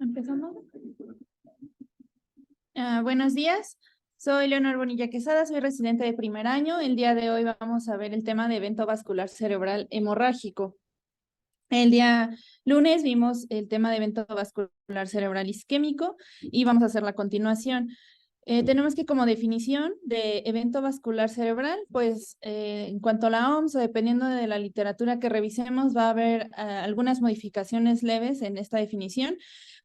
¿Empezamos? Buenos días, soy Leonor Bonilla Quesada, soy residente de primer año. El día de hoy vamos a ver el tema de evento vascular cerebral hemorrágico. El día lunes vimos el tema de evento vascular cerebral isquémico y vamos a hacer la continuación. Tenemos que como definición de evento vascular cerebral, pues en cuanto a la OMS o dependiendo de la literatura que revisemos, va a haber algunas modificaciones leves en esta definición,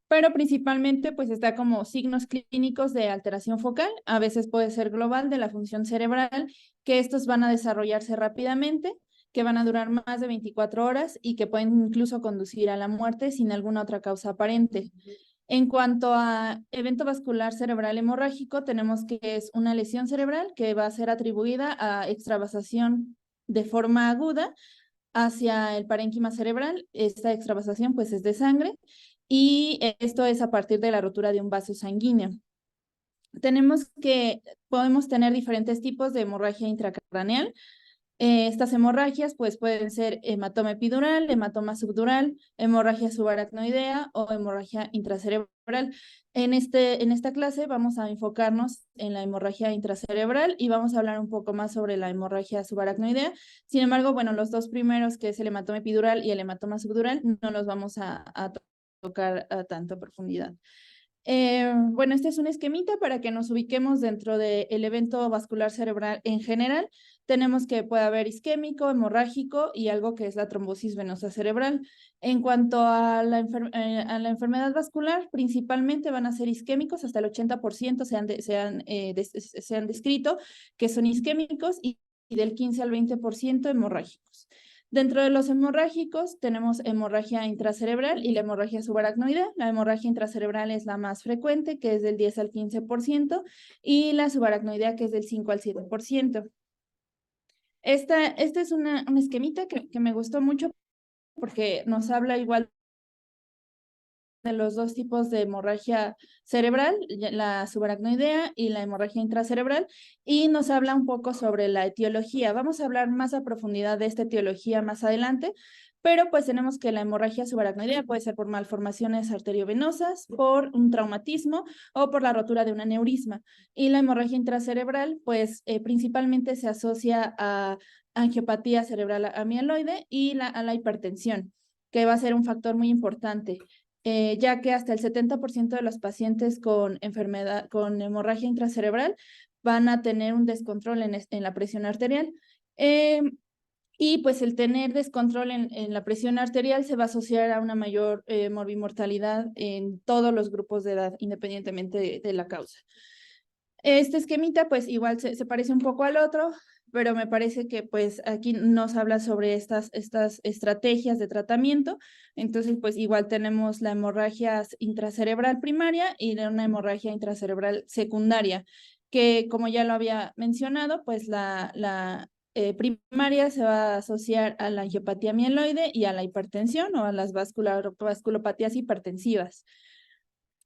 pero principalmente pues está como signos clínicos de alteración focal, a veces puede ser global de la función cerebral, que estos van a desarrollarse rápidamente, que van a durar más de 24 horas y que pueden incluso conducir a la muerte sin alguna otra causa aparente. En cuanto a evento vascular cerebral hemorrágico, tenemos que es una lesión cerebral que va a ser atribuida a extravasación de forma aguda hacia el parénquima cerebral. Esta extravasación pues es de sangre y esto es a partir de la rotura de un vaso sanguíneo. Podemos tener diferentes tipos de hemorragia intracraneal. Estas hemorragias pues pueden ser hematoma epidural, hematoma subdural, hemorragia subaracnoidea o hemorragia intracerebral. En esta clase vamos a enfocarnos en la hemorragia intracerebral y vamos a hablar un poco más sobre la hemorragia subaracnoidea. Sin embargo, bueno, los dos primeros, que es el hematoma epidural y el hematoma subdural, no los vamos a tocar a tanta profundidad. Bueno, este es un esquemita para que nos ubiquemos dentro del evento vascular cerebral en general. Tenemos que puede haber isquémico, hemorrágico y algo que es la trombosis venosa cerebral. En cuanto a la enfermedad vascular, principalmente van a ser isquémicos, hasta el 80% se han descrito que son isquémicos y del 15 al 20% hemorrágicos. Dentro de los hemorrágicos tenemos hemorragia intracerebral y la hemorragia subaracnoidea. La hemorragia intracerebral es la más frecuente, que es del 10 al 15%, y la subaracnoidea, que es del 5 al 7%. Esta es un esquemita que me gustó mucho porque nos habla igual de los dos tipos de hemorragia cerebral, la subaracnoidea y la hemorragia intracerebral, y nos habla un poco sobre la etiología. Vamos a hablar más a profundidad de esta etiología más adelante, pero pues tenemos que la hemorragia subaracnoidea puede ser por malformaciones arteriovenosas, por un traumatismo o por la rotura de un aneurisma. Y la hemorragia intracerebral, pues principalmente se asocia a angiopatía cerebral amiloide y a la hipertensión, que va a ser un factor muy importante. Ya que hasta el 70% de los pacientes con con hemorragia intracerebral van a tener un descontrol en la presión arterial. Y pues el tener descontrol en la presión arterial se va a asociar a una mayor morbimortalidad en todos los grupos de edad, independientemente de la causa. Este esquemita pues igual se parece un poco al otro, pero me parece que pues aquí nos habla sobre estas estrategias de tratamiento. Entonces pues igual tenemos la hemorragia intracerebral primaria y una hemorragia intracerebral secundaria, que como ya lo había mencionado, pues la primaria se va a asociar a la angiopatía mieloide y a la hipertensión o a las vasculopatías hipertensivas.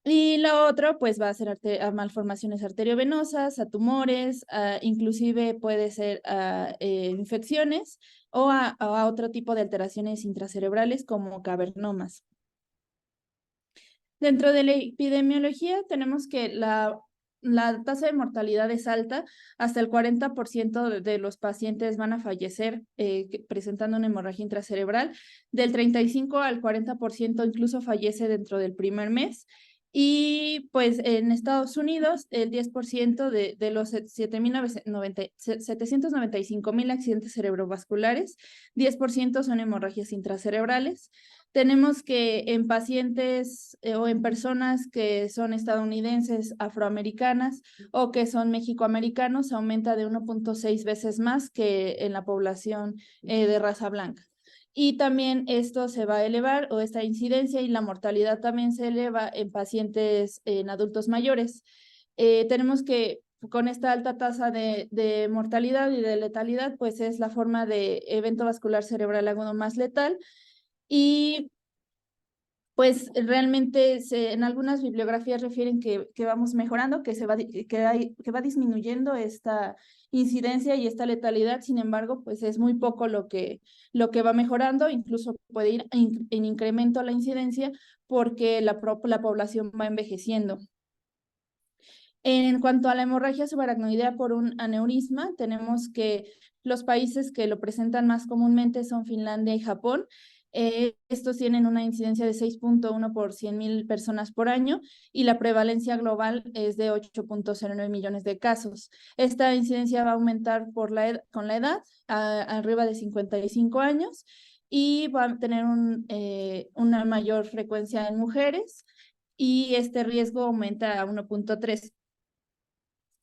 Y lo otro, pues va a ser a malformaciones arteriovenosas, a tumores, inclusive puede ser a infecciones o a otro tipo de alteraciones intracerebrales como cavernomas. Dentro de la epidemiología tenemos que la tasa de mortalidad es alta, hasta el 40% de los pacientes van a fallecer presentando una hemorragia intracerebral, del 35 al 40% incluso fallece dentro del primer mes. Y pues en Estados Unidos, el 10% de los 795,000 accidentes cerebrovasculares, 10% son hemorragias intracerebrales. Tenemos que en pacientes o en personas que son estadounidenses, afroamericanas o que son mexicoamericanos, aumenta de 1.6 veces más que en la población de raza blanca. Y también esto se va a elevar, o esta incidencia y la mortalidad también se eleva en pacientes, en adultos mayores. Tenemos que, con esta alta tasa de mortalidad y de letalidad, pues es la forma de evento vascular cerebral agudo más letal. Y pues realmente en algunas bibliografías refieren que vamos mejorando, que va disminuyendo esta incidencia y esta letalidad. Sin embargo, pues es muy poco lo que va mejorando, incluso puede ir en incremento la incidencia porque la población va envejeciendo. En cuanto a la hemorragia subaracnoidea por un aneurisma, tenemos que los países que lo presentan más comúnmente son Finlandia y Japón. Estos tienen una incidencia de 6.1 por 100,000 personas por año y la prevalencia global es de 8.09 millones de casos. Esta incidencia va a aumentar con la edad, arriba de 55 años, y va a tener una mayor frecuencia en mujeres, y este riesgo aumenta a 1.3.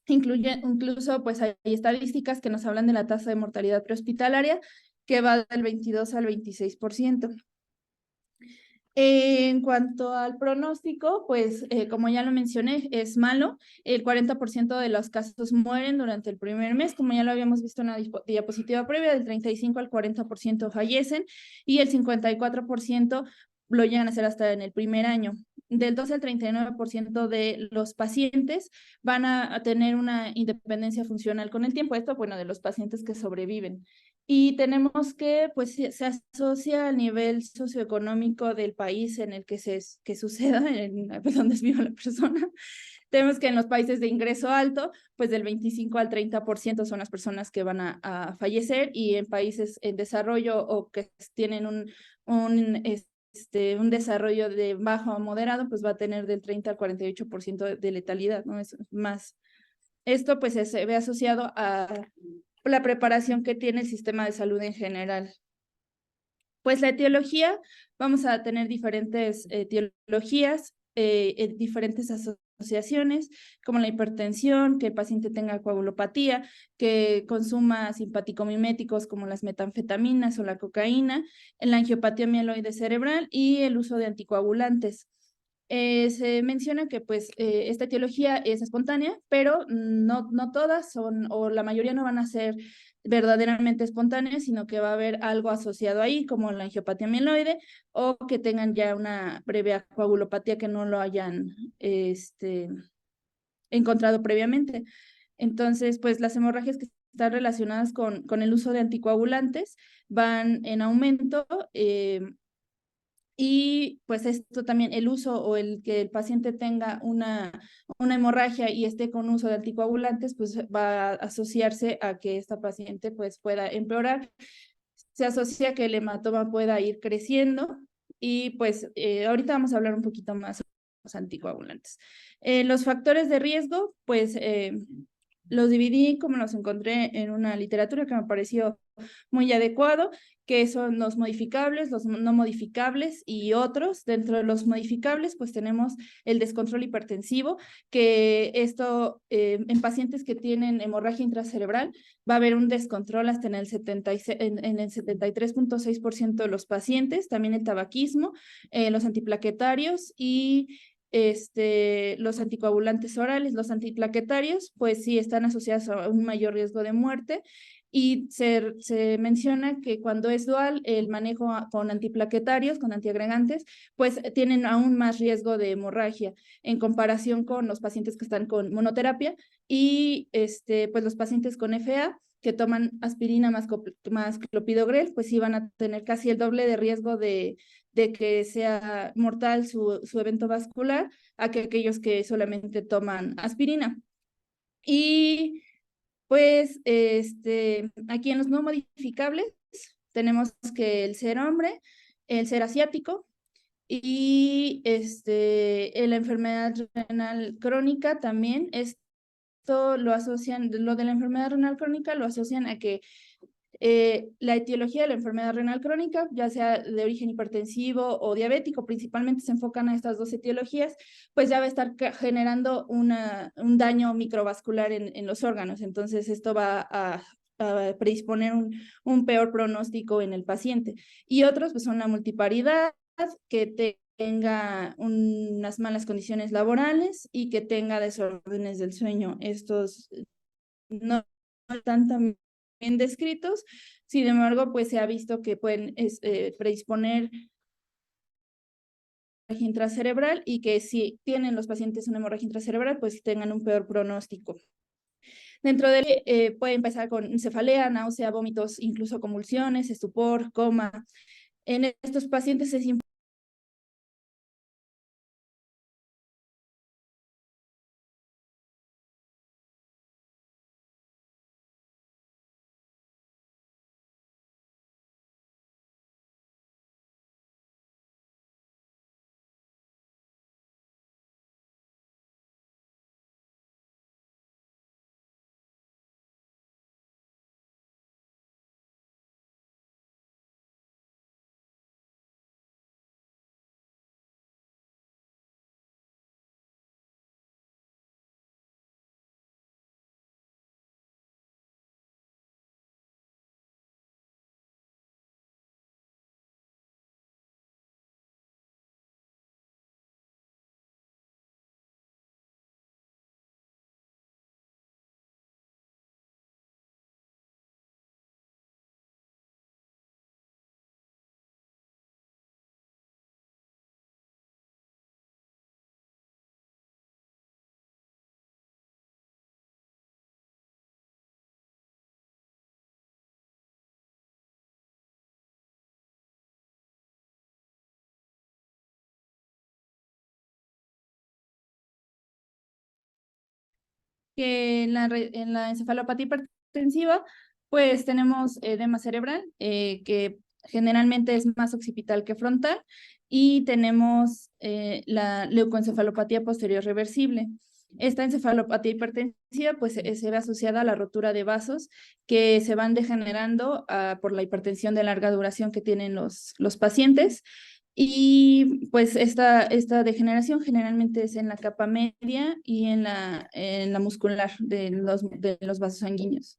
Incluso, pues hay estadísticas que nos hablan de la tasa de mortalidad prehospitalaria, que va del 22 al 26%. En cuanto al pronóstico, pues como ya lo mencioné, es malo. El 40% de los casos mueren durante el primer mes, como ya lo habíamos visto en la diapositiva previa, del 35 al 40% fallecen y el 54% lo llegan a hacer hasta en el primer año. Del 12 al 39% de los pacientes van a tener una independencia funcional con el tiempo. Esto, bueno, de los pacientes que sobreviven. Y tenemos que, pues, se asocia al nivel socioeconómico del país en el que suceda, pues, donde viva la persona. Tenemos que en los países de ingreso alto, pues del 25 al 30% son las personas que van a fallecer, y en países en desarrollo o que tienen un desarrollo de bajo a moderado, pues va a tener del 30 al 48% de letalidad, ¿no? Es más. Esto pues se ve asociado a la preparación que tiene el sistema de salud en general. Pues la etiología, vamos a tener diferentes etiologías, diferentes asociaciones, como la hipertensión, que el paciente tenga coagulopatía, que consuma simpaticomiméticos como las metanfetaminas o la cocaína, la angiopatía mieloide cerebral y el uso de anticoagulantes. Se menciona que pues esta etiología es espontánea, pero no todas son, o la mayoría no van a ser verdaderamente espontáneas, sino que va a haber algo asociado ahí, como la angiopatía mieloide, o que tengan ya una previa coagulopatía que no lo hayan encontrado previamente. Entonces, pues las hemorragias que están relacionadas con el uso de anticoagulantes van en aumento. Y pues esto también, el uso o el que el paciente tenga una hemorragia y esté con uso de anticoagulantes, pues va a asociarse a que esta paciente pues pueda empeorar. Se asocia que el hematoma pueda ir creciendo, y pues ahorita vamos a hablar un poquito más sobre los anticoagulantes. Los factores de riesgo, pues los dividí como los encontré en una literatura que me pareció muy adecuado, que son los modificables, los no modificables y otros. Dentro de los modificables, pues tenemos el descontrol hipertensivo, que esto en pacientes que tienen hemorragia intracerebral va a haber un descontrol hasta en el 73.6% de los pacientes. También el tabaquismo, los antiplaquetarios y los anticoagulantes orales. Los antiplaquetarios, pues sí, están asociados a un mayor riesgo de muerte, y se menciona que cuando es dual el manejo con antiplaquetarios, con antiagregantes, pues tienen aún más riesgo de hemorragia en comparación con los pacientes que están con monoterapia, y pues los pacientes con FA que toman aspirina más clopidogrel, pues sí van a tener casi el doble de riesgo de que sea mortal su evento vascular a que aquellos que solamente toman aspirina. Y pues aquí en los no modificables tenemos que el ser hombre, el ser asiático y la enfermedad renal crónica también. Esto lo asocian, lo de la enfermedad renal crónica lo asocian a que la etiología de la enfermedad renal crónica, ya sea de origen hipertensivo o diabético, principalmente se enfocan a estas dos etiologías, pues ya va a estar generando un daño microvascular en los órganos. Entonces esto va a predisponer un peor pronóstico en el paciente. Y otros pues son la multiparidad, que tenga unas malas condiciones laborales y que tenga desórdenes del sueño. Estos no están tan bien descritos, sin embargo, pues se ha visto que pueden predisponer intracerebral y que si tienen los pacientes una hemorragia intracerebral, pues tengan un peor pronóstico. Dentro de puede empezar con cefalea, náusea, vómitos, incluso convulsiones, estupor, coma. En estos pacientes es importante que en la encefalopatía hipertensiva, pues tenemos edema cerebral, que generalmente es más occipital que frontal, y tenemos la leucoencefalopatía posterior reversible. Esta encefalopatía hipertensiva pues se ve asociada a la rotura de vasos que se van degenerando por la hipertensión de larga duración que tienen los pacientes. Y pues esta degeneración generalmente es en la capa media y en la muscular de los vasos sanguíneos.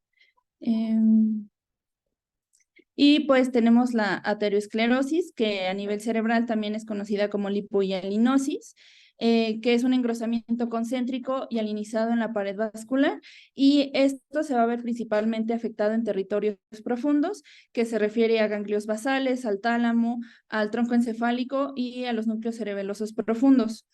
Y pues tenemos la aterosclerosis, que a nivel cerebral también es conocida como lipohialinosis, que es un engrosamiento concéntrico y alinizado en la pared vascular, y esto se va a ver principalmente afectado en territorios profundos, que se refiere a ganglios basales, al tálamo, al tronco encefálico y a los núcleos cerebelosos profundos.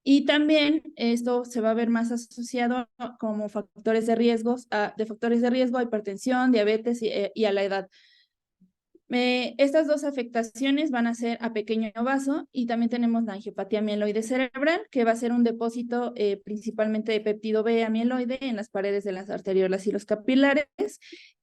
Y también esto se va a ver más asociado como factores de riesgos, de factores de riesgo a hipertensión, diabetes y a la edad. Estas dos afectaciones van a ser a pequeño vaso, y también tenemos la angiopatía mieloide cerebral, que va a ser un depósito principalmente de péptido B amiloide en las paredes de las arteriolas y los capilares.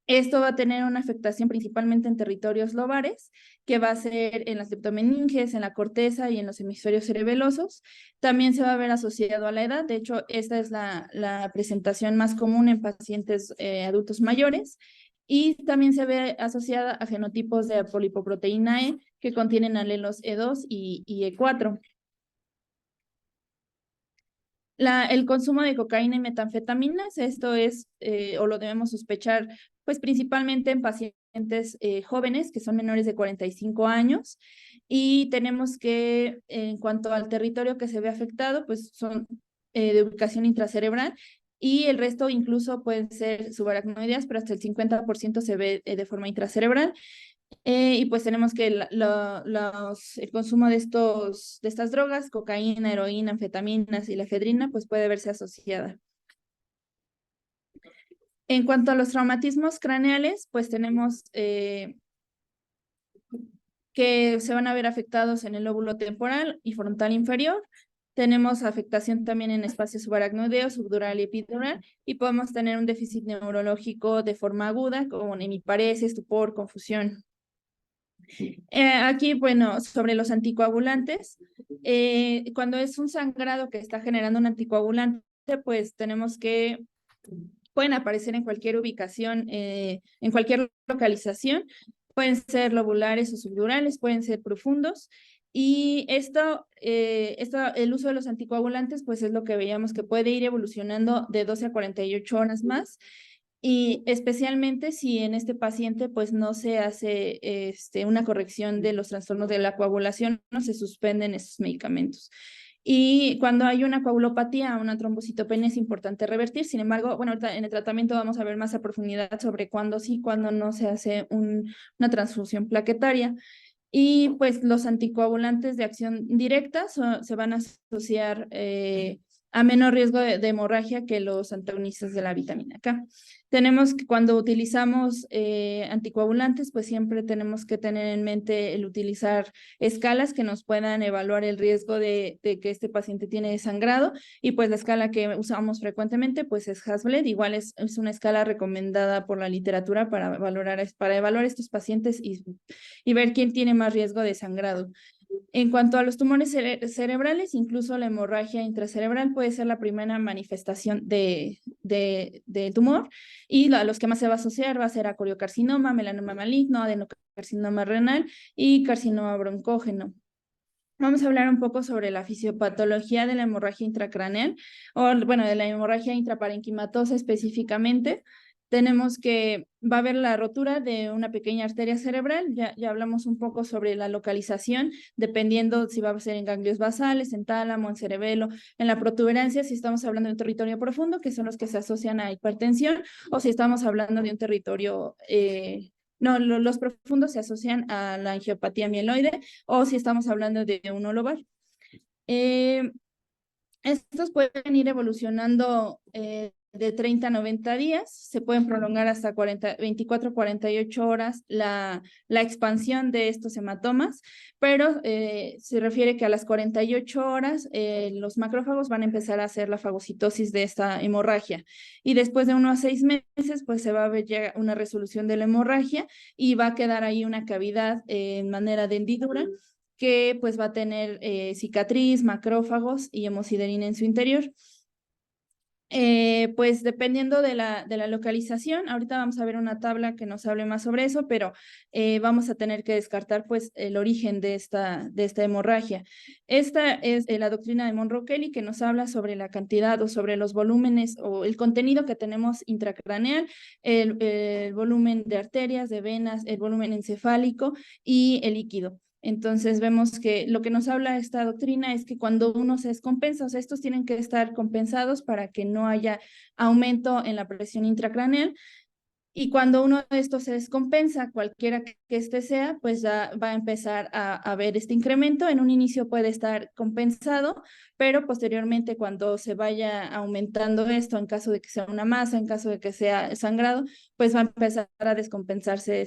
Esto va a tener una afectación principalmente en territorios lobares, que va a ser en las leptomeninges, en la corteza y en los hemisferios cerebelosos. También se va a ver asociado a la edad. De hecho, esta es la presentación más común en pacientes adultos mayores. Y también se ve asociada a genotipos de polipoproteína E que contienen alelos E2 y E4. El consumo de cocaína y metanfetaminas, esto es, o lo debemos sospechar, pues principalmente en pacientes jóvenes que son menores de 45 años. Y tenemos que, en cuanto al territorio que se ve afectado, pues son de ubicación intracerebral, y el resto incluso pueden ser subaracnoideas, pero hasta el 50% se ve de forma intracerebral. Y pues tenemos que el consumo de estas drogas, cocaína, heroína, anfetaminas y la efedrina, pues puede verse asociada. En cuanto a los traumatismos craneales, pues tenemos que se van a ver afectados en el lóbulo temporal y frontal inferior. Tenemos afectación también en espacio subaracnoideo, subdural y epidural, y podemos tener un déficit neurológico de forma aguda, como hemiparesia, estupor, confusión. Aquí, bueno, sobre los anticoagulantes, cuando es un sangrado que está generando un anticoagulante, pues tenemos que pueden aparecer en cualquier ubicación, en cualquier localización. Pueden ser lobulares o subdurales, pueden ser profundos. Y el uso de los anticoagulantes, pues es lo que veíamos que puede ir evolucionando de 12 a 48 horas más. Y especialmente si en este paciente pues no se hace una corrección de los trastornos de la coagulación, no se suspenden esos medicamentos. Y cuando hay una coagulopatía, una trombocitopenia, es importante revertir. Sin embargo, bueno, ahorita en el tratamiento vamos a ver más a profundidad sobre cuándo sí, cuándo no se hace una transfusión plaquetaria. Y pues los anticoagulantes de acción directa se van a asociar a menor riesgo de hemorragia que los antagonistas de la vitamina K. Tenemos que cuando utilizamos anticoagulantes, pues siempre tenemos que tener en mente el utilizar escalas que nos puedan evaluar el riesgo de que este paciente tiene sangrado, y pues la escala que usamos frecuentemente pues es Hasbled. Igual es una escala recomendada por la literatura para evaluar estos pacientes y ver quién tiene más riesgo de sangrado. En cuanto a los tumores cerebrales, incluso la hemorragia intracerebral puede ser la primera manifestación de tumor, y a los que más se va a asociar va a ser a coriocarcinoma, melanoma maligno, adenocarcinoma renal y carcinoma broncógeno. Vamos a hablar un poco sobre la fisiopatología de la hemorragia intracraneal, o bueno, de la hemorragia intraparenquimatosa específicamente. Tenemos que va a haber la rotura de una pequeña arteria cerebral. Ya hablamos un poco sobre la localización, dependiendo si va a ser en ganglios basales, en tálamo, en cerebelo, en la protuberancia, si estamos hablando de un territorio profundo, que son los que se asocian a hipertensión, o si estamos hablando de un territorio no, los profundos se asocian a la angiopatía mieloide, o si estamos hablando de un lobar. Estos pueden ir evolucionando de 30 a 90 días, se pueden prolongar hasta 24 a 48 horas la expansión de estos hematomas, pero se refiere que a las 48 horas los macrófagos van a empezar a hacer la fagocitosis de esta hemorragia, y después de 1 a 6 meses pues se va a ver ya una resolución de la hemorragia y va a quedar ahí una cavidad en manera de hendidura que pues va a tener cicatriz, macrófagos y hemosiderina en su interior. Pues dependiendo de la localización, ahorita vamos a ver una tabla que nos hable más sobre eso, pero vamos a tener que descartar pues el origen de esta hemorragia. Esta es la doctrina de Monroe-Kelly, que nos habla sobre la cantidad o sobre los volúmenes o el contenido que tenemos intracraneal, el volumen de arterias, de venas, el volumen encefálico y el líquido. Entonces vemos que lo que nos habla esta doctrina es que cuando uno se descompensa, o sea, estos tienen que estar compensados para que no haya aumento en la presión intracraneal, y cuando uno de estos se descompensa, cualquiera que este sea, pues ya va a empezar a ver este incremento. En un inicio puede estar compensado, pero posteriormente cuando se vaya aumentando esto, en caso de que sea una masa, en caso de que sea sangrado, pues va a empezar a descompensarse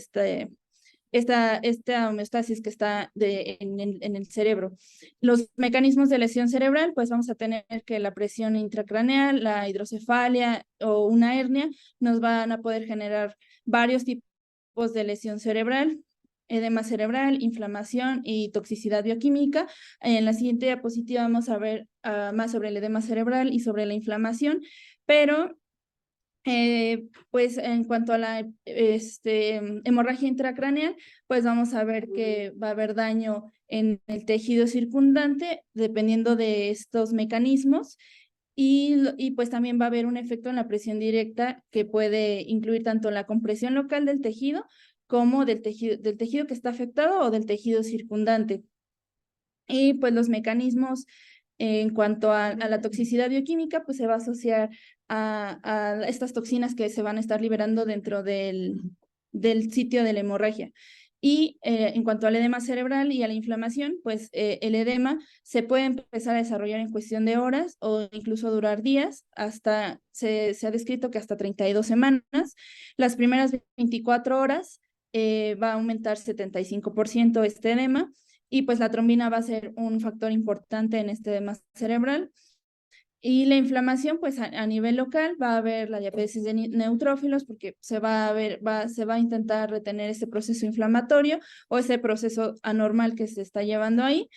esta homeostasis que está en el cerebro. Los mecanismos de lesión cerebral, pues vamos a tener que la presión intracraneal, la hidrocefalia o una hernia nos van a poder generar varios tipos de lesión cerebral: edema cerebral, inflamación y toxicidad bioquímica. En la siguiente diapositiva vamos a ver más sobre el edema cerebral y sobre la inflamación, pero pues en cuanto a la hemorragia intracraneal, pues vamos a ver que va a haber daño en el tejido circundante dependiendo de estos mecanismos, y pues también va a haber un efecto en la presión directa que puede incluir tanto la compresión local del tejido como del tejido que está afectado o del tejido circundante. Y pues los mecanismos en cuanto a la toxicidad bioquímica, pues se va a asociar a estas toxinas que se van a estar liberando dentro del sitio de la hemorragia. Y en cuanto al edema cerebral y a la inflamación, pues el edema se puede empezar a desarrollar en cuestión de horas o incluso durar días, se ha descrito que hasta 32 semanas. Las primeras 24 horas va a aumentar 75% este edema, y pues la trombina va a ser un factor importante en este edema cerebral. Y la inflamación, pues a nivel local va a haber la diabetes de neutrófilos, porque se va a intentar retener ese proceso inflamatorio o ese proceso anormal que se está llevando ahí.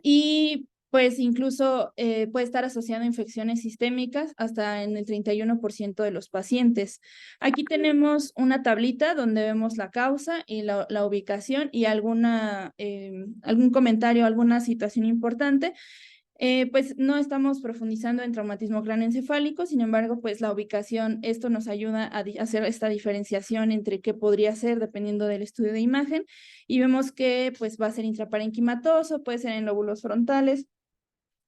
Y pues incluso puede estar asociado a infecciones sistémicas hasta en el 31% de los pacientes. Aquí tenemos una tablita donde vemos la causa y la ubicación y algún comentario, alguna situación importante. Pues no estamos profundizando en traumatismo craneoencefálico, sin embargo, pues la ubicación, esto nos ayuda a hacer esta diferenciación entre qué podría ser dependiendo del estudio de imagen, y vemos que pues va a ser intraparenquimatoso, puede ser en lóbulos frontales,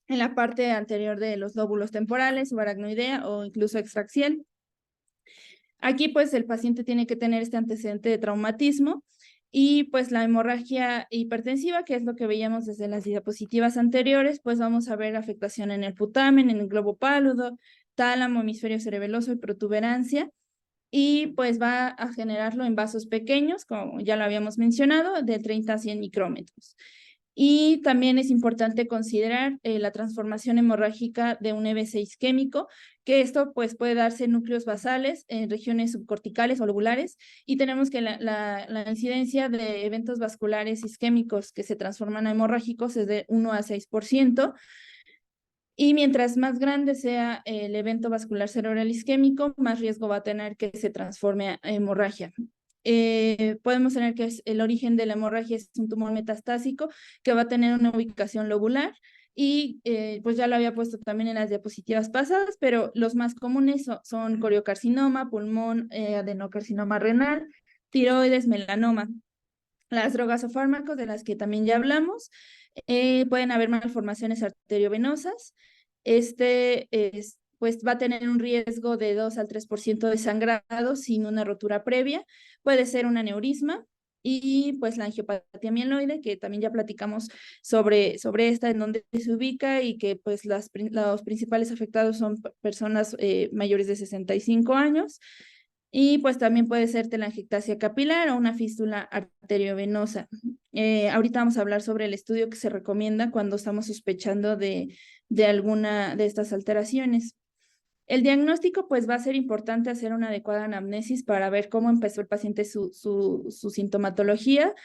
en la parte anterior de los lóbulos temporales, subaracnoidea o incluso extraxial. Aquí pues el paciente tiene que tener este antecedente de traumatismo, Y pues la hemorragia hipertensiva, que es lo que veíamos desde las diapositivas anteriores, pues vamos a ver afectación en el putamen, en el globo pálido, tálamo, hemisferio cerebeloso y protuberancia. Y pues va a generarlo en vasos pequeños, como ya lo habíamos mencionado, de 30 a 100 micrómetros. Y también es importante considerar la transformación hemorrágica de un EBC isquémico, que esto pues puede darse en núcleos basales, en regiones subcorticales o lobulares, y tenemos que la incidencia de eventos vasculares isquémicos que se transforman a hemorrágicos es de 1 a 6%, y mientras más grande sea el evento vascular cerebral isquémico, más riesgo va a tener que se transforme a hemorragia. Podemos tener que el origen de la hemorragia es un tumor metastásico que va a tener una ubicación lobular y pues ya lo había puesto también en las diapositivas pasadas, pero los más comunes son coriocarcinoma, pulmón, adenocarcinoma renal, tiroides, melanoma. Las drogas o fármacos de las que también ya hablamos, pueden haber malformaciones arteriovenosas. Pues va a tener un riesgo de 2 al 3% de sangrado sin una rotura previa. Puede ser un aneurisma y pues la angiopatía mieloide, que también ya platicamos sobre esta, en dónde se ubica y que pues los principales afectados son personas mayores de 65 años. Y pues también puede ser telangiectasia capilar o una fístula arteriovenosa. Ahorita vamos a hablar sobre el estudio que se recomienda cuando estamos sospechando de alguna de estas alteraciones. El diagnóstico, pues va a ser importante hacer una adecuada anamnesis para ver cómo empezó el paciente su sintomatología.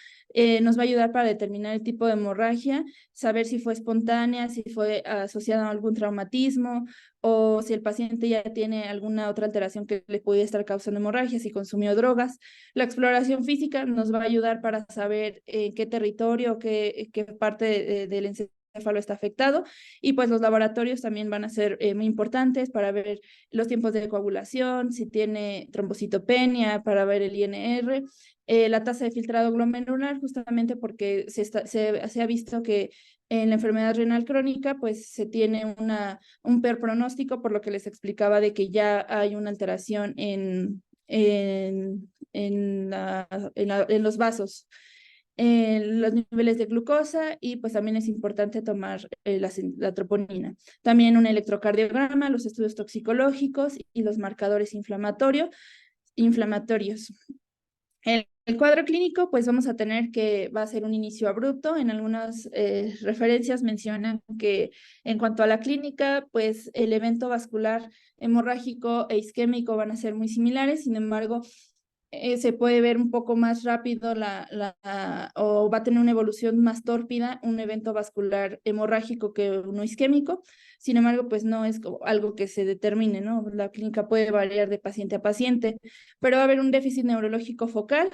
Nos va a ayudar para determinar el tipo de hemorragia, saber si fue espontánea, si fue asociada a algún traumatismo o si el paciente ya tiene alguna otra alteración que le pudiera estar causando hemorragia, si consumió drogas. La exploración física nos va a ayudar para saber en qué territorio, qué parte del encéfalo está afectado, y pues los laboratorios también van a ser muy importantes para ver los tiempos de coagulación, si tiene trombocitopenia, para ver el INR, la tasa de filtrado glomerular, justamente porque se ha visto que en la enfermedad renal crónica pues se tiene un peor pronóstico, por lo que les explicaba de que ya hay una alteración en los vasos, los niveles de glucosa, y pues también es importante tomar la troponina. También un electrocardiograma, los estudios toxicológicos y los marcadores inflamatorios. El cuadro clínico, pues vamos a tener que va a ser un inicio abrupto. En algunas referencias mencionan que en cuanto a la clínica, pues el evento vascular hemorrágico e isquémico van a ser muy similares. Sin embargo, se puede ver un poco más rápido o va a tener una evolución más tórpida un evento vascular hemorrágico que uno isquémico. Sin embargo, pues no es algo que se determine, ¿no? La clínica puede variar de paciente a paciente, pero va a haber un déficit neurológico focal,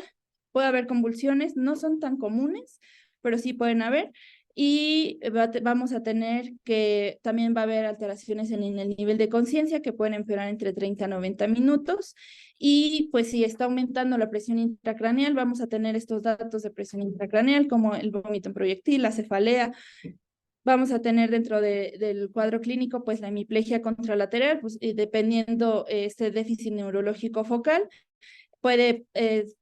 puede haber convulsiones, no son tan comunes, pero sí pueden haber. Y vamos a tener que también va a haber alteraciones en el nivel de conciencia que pueden empeorar entre 30 a 90 minutos. Y pues si está aumentando la presión intracraneal, vamos a tener estos datos de presión intracraneal como el vómito en proyectil, la cefalea. Vamos a tener dentro del cuadro clínico pues la hemiplegia contralateral, pues dependiendo este déficit neurológico focal.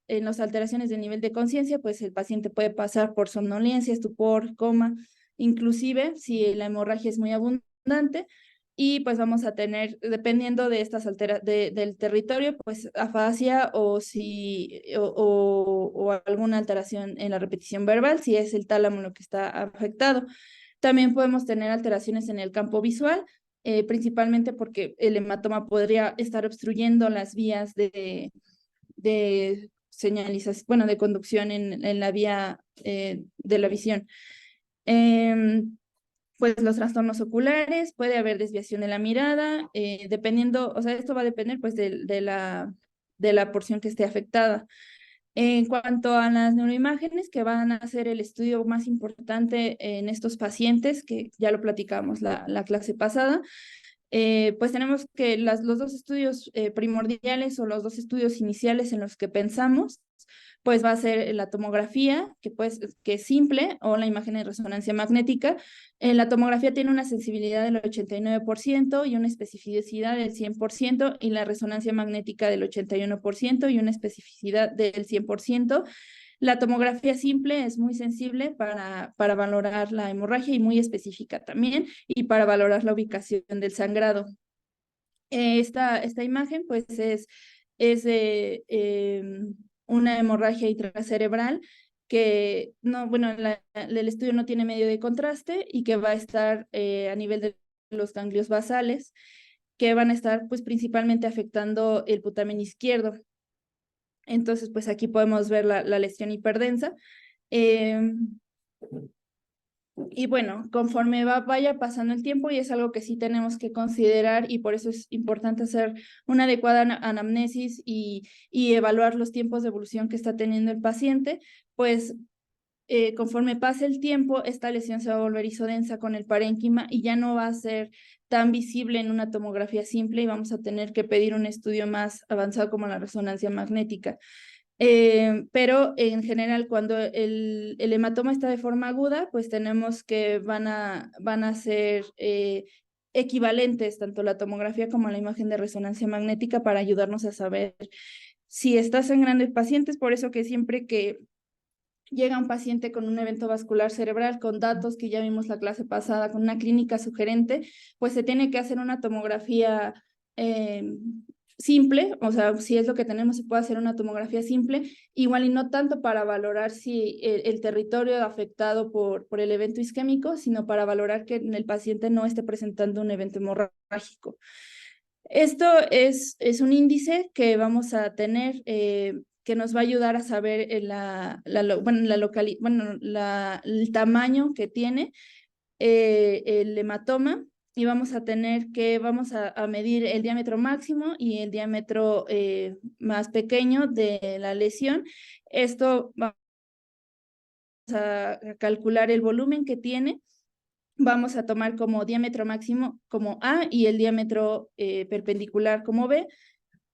En las alteraciones de nivel de conciencia, pues el paciente puede pasar por somnolencia, estupor, coma, inclusive si la hemorragia es muy abundante. Y pues vamos a tener, dependiendo de estas del territorio, pues afasia o alguna alteración en la repetición verbal, si es el tálamo lo que está afectado. También podemos tener alteraciones en el campo visual, principalmente porque el hematoma podría estar obstruyendo las vías de señalización, bueno, de conducción en la vía de la visión. Pues los trastornos oculares, puede haber desviación de la mirada, dependiendo, o sea, esto va a depender pues de la porción que esté afectada. En cuanto a las neuroimágenes, que van a ser el estudio más importante en estos pacientes, que ya lo platicamos la clase pasada, pues tenemos que los dos estudios primordiales o los dos estudios iniciales en los que pensamos, pues va a ser la tomografía, que es simple, o la imagen de resonancia magnética. La tomografía tiene una sensibilidad del 89% y una especificidad del 100%, y la resonancia magnética del 81% y una especificidad del 100%. La tomografía simple es muy sensible para valorar la hemorragia y muy específica también, y para valorar la ubicación del sangrado. Esta imagen pues es de una hemorragia intracerebral que no, bueno, el estudio no tiene medio de contraste y que va a estar a nivel de los ganglios basales, que van a estar pues principalmente afectando el putamen izquierdo. Entonces pues aquí podemos ver la lesión hiperdensa. Y bueno, conforme vaya pasando el tiempo, y es algo que sí tenemos que considerar, y por eso es importante hacer una adecuada anamnesis y evaluar los tiempos de evolución que está teniendo el paciente, pues conforme pase el tiempo, esta lesión se va a volver isodensa con el parénquima y ya no va a ser tan visible en una tomografía simple, y vamos a tener que pedir un estudio más avanzado como la resonancia magnética. Pero en general, cuando el hematoma está de forma aguda, pues tenemos que van a ser equivalentes tanto la tomografía como la imagen de resonancia magnética para ayudarnos a saber si está sangrando el paciente. Es por eso que siempre que llega un paciente con un evento vascular cerebral, con datos que ya vimos la clase pasada, con una clínica sugerente, pues se tiene que hacer una tomografía simple, o sea, si es lo que tenemos, se puede hacer una tomografía simple, igual y no tanto para valorar si el territorio afectado por el evento isquémico, sino para valorar que el paciente no esté presentando un evento hemorrágico. Esto es un índice que vamos a tener que nos va a ayudar a saber el tamaño que tiene el hematoma, y vamos a tener que, vamos a medir el diámetro máximo y el diámetro más pequeño de la lesión. Esto vamos a calcular el volumen que tiene. Vamos a tomar como diámetro máximo como A y el diámetro perpendicular como B.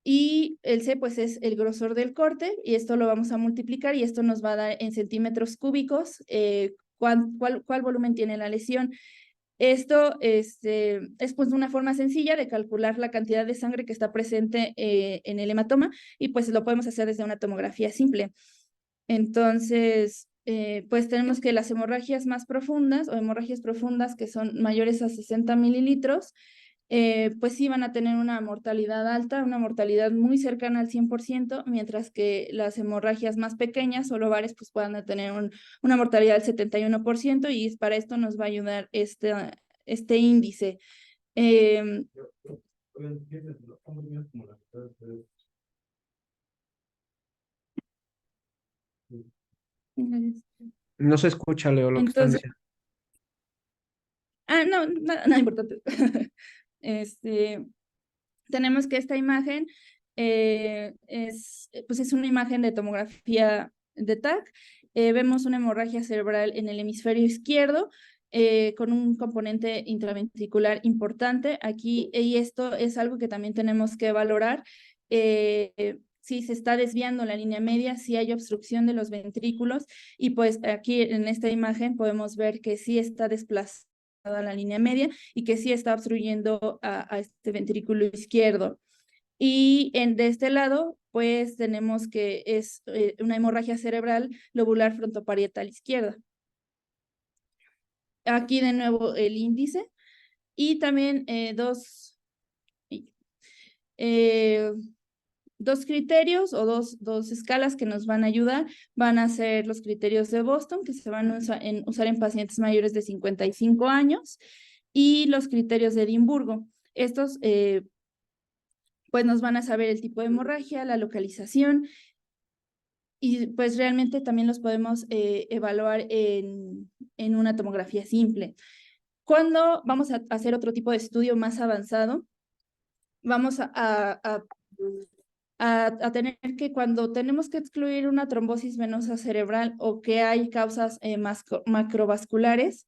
Y el C pues es el grosor del corte, y esto lo vamos a multiplicar y esto nos va a dar en centímetros cúbicos cuál volumen tiene la lesión. Esto es pues una forma sencilla de calcular la cantidad de sangre que está presente en el hematoma, y pues lo podemos hacer desde una tomografía simple. Entonces, pues tenemos que las hemorragias más profundas o hemorragias profundas que son mayores a 60 mililitros, pues sí van a tener una mortalidad alta, una mortalidad muy cercana al 100%, mientras que las hemorragias más pequeñas o lobares pues puedan tener una mortalidad del 71%, y para esto nos va a ayudar este índice. No se escucha, Leo, lo que están Entonces, diciendo. no, nada importante. Tenemos que esta imagen pues es una imagen de tomografía de TAC. Vemos una hemorragia cerebral en el hemisferio izquierdo con un componente intraventricular importante aquí, y esto es algo que también tenemos que valorar. Si se está desviando la línea media, si hay obstrucción de los ventrículos, y pues aquí en esta imagen podemos ver que sí está desplazada la línea media y que sí está obstruyendo a este ventrículo izquierdo. Y de este lado, pues tenemos que es una hemorragia cerebral lobular frontoparietal izquierda. Aquí de nuevo el índice, y también dos criterios o dos escalas que nos van a ayudar. Van a ser los criterios de Boston, que se van a usar en pacientes mayores de 55 años, y los criterios de Edimburgo. Estos pues nos van a saber el tipo de hemorragia, la localización, y pues realmente también los podemos evaluar en una tomografía simple. Cuando vamos a hacer otro tipo de estudio más avanzado, vamos a tener que, cuando tenemos que excluir una trombosis venosa cerebral o que hay causas macrovasculares,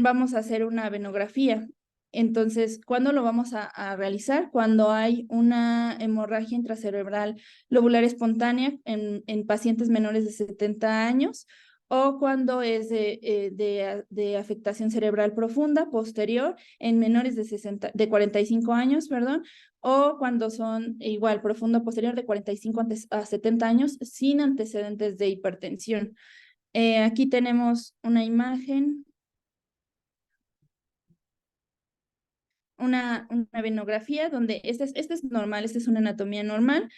vamos a hacer una venografía. Entonces, ¿cuándo lo vamos a realizar? Cuando hay una hemorragia intracerebral lobular espontánea en pacientes menores de 70 años, o cuando es de afectación cerebral profunda posterior en menores de 45 años, perdón, o cuando son igual profundo posterior de 45 a 70 años sin antecedentes de hipertensión. Aquí tenemos una imagen, una venografía donde este es normal, esta es una anatomía normal.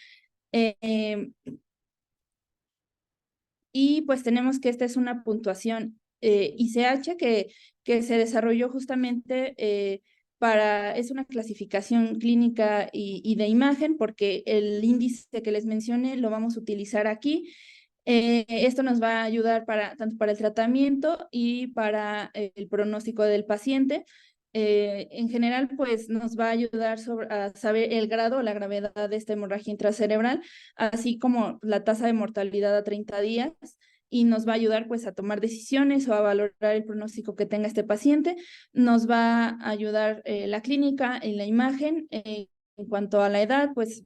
Y pues tenemos que esta es una puntuación ICH que se desarrolló justamente es una clasificación clínica y de imagen, porque el índice que les mencioné lo vamos a utilizar aquí. Esto nos va a ayudar tanto para el tratamiento y para el pronóstico del paciente. En general, pues nos va a ayudar a saber el grado o la gravedad de esta hemorragia intracerebral, así como la tasa de mortalidad a 30 días, y nos va a ayudar pues a tomar decisiones o a valorar el pronóstico que tenga este paciente. Nos va a ayudar la clínica y la imagen. En cuanto a la edad, pues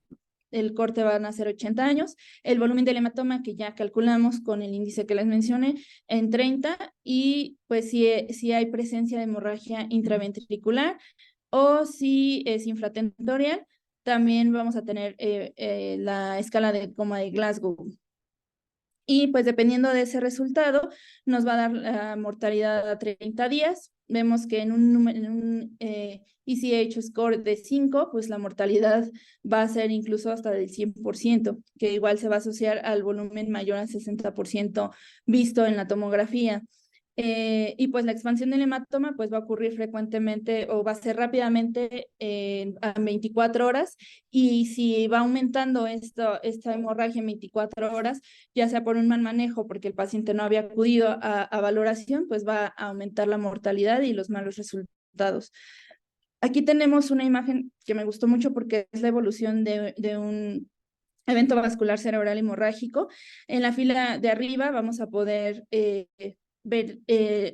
el corte van a ser 80 años, el volumen del hematoma que ya calculamos con el índice que les mencioné en 30, y pues si hay presencia de hemorragia intraventricular o si es infratentorial, también vamos a tener la escala de coma de Glasgow. Y pues dependiendo de ese resultado, nos va a dar la mortalidad a 30 días. Vemos que en un ECH score de 5, pues la mortalidad va a ser incluso hasta del 100%, que igual se va a asociar al volumen mayor al 60% visto en la tomografía. Y pues la expansión del hematoma pues va a ocurrir frecuentemente o va a ser rápidamente a 24 horas, y si va aumentando esta hemorragia en 24 horas, ya sea por un mal manejo porque el paciente no había acudido a valoración, pues va a aumentar la mortalidad y los malos resultados. Aquí tenemos una imagen que me gustó mucho porque es la evolución de un evento vascular cerebral hemorrágico. En la fila de arriba vamos a poder ver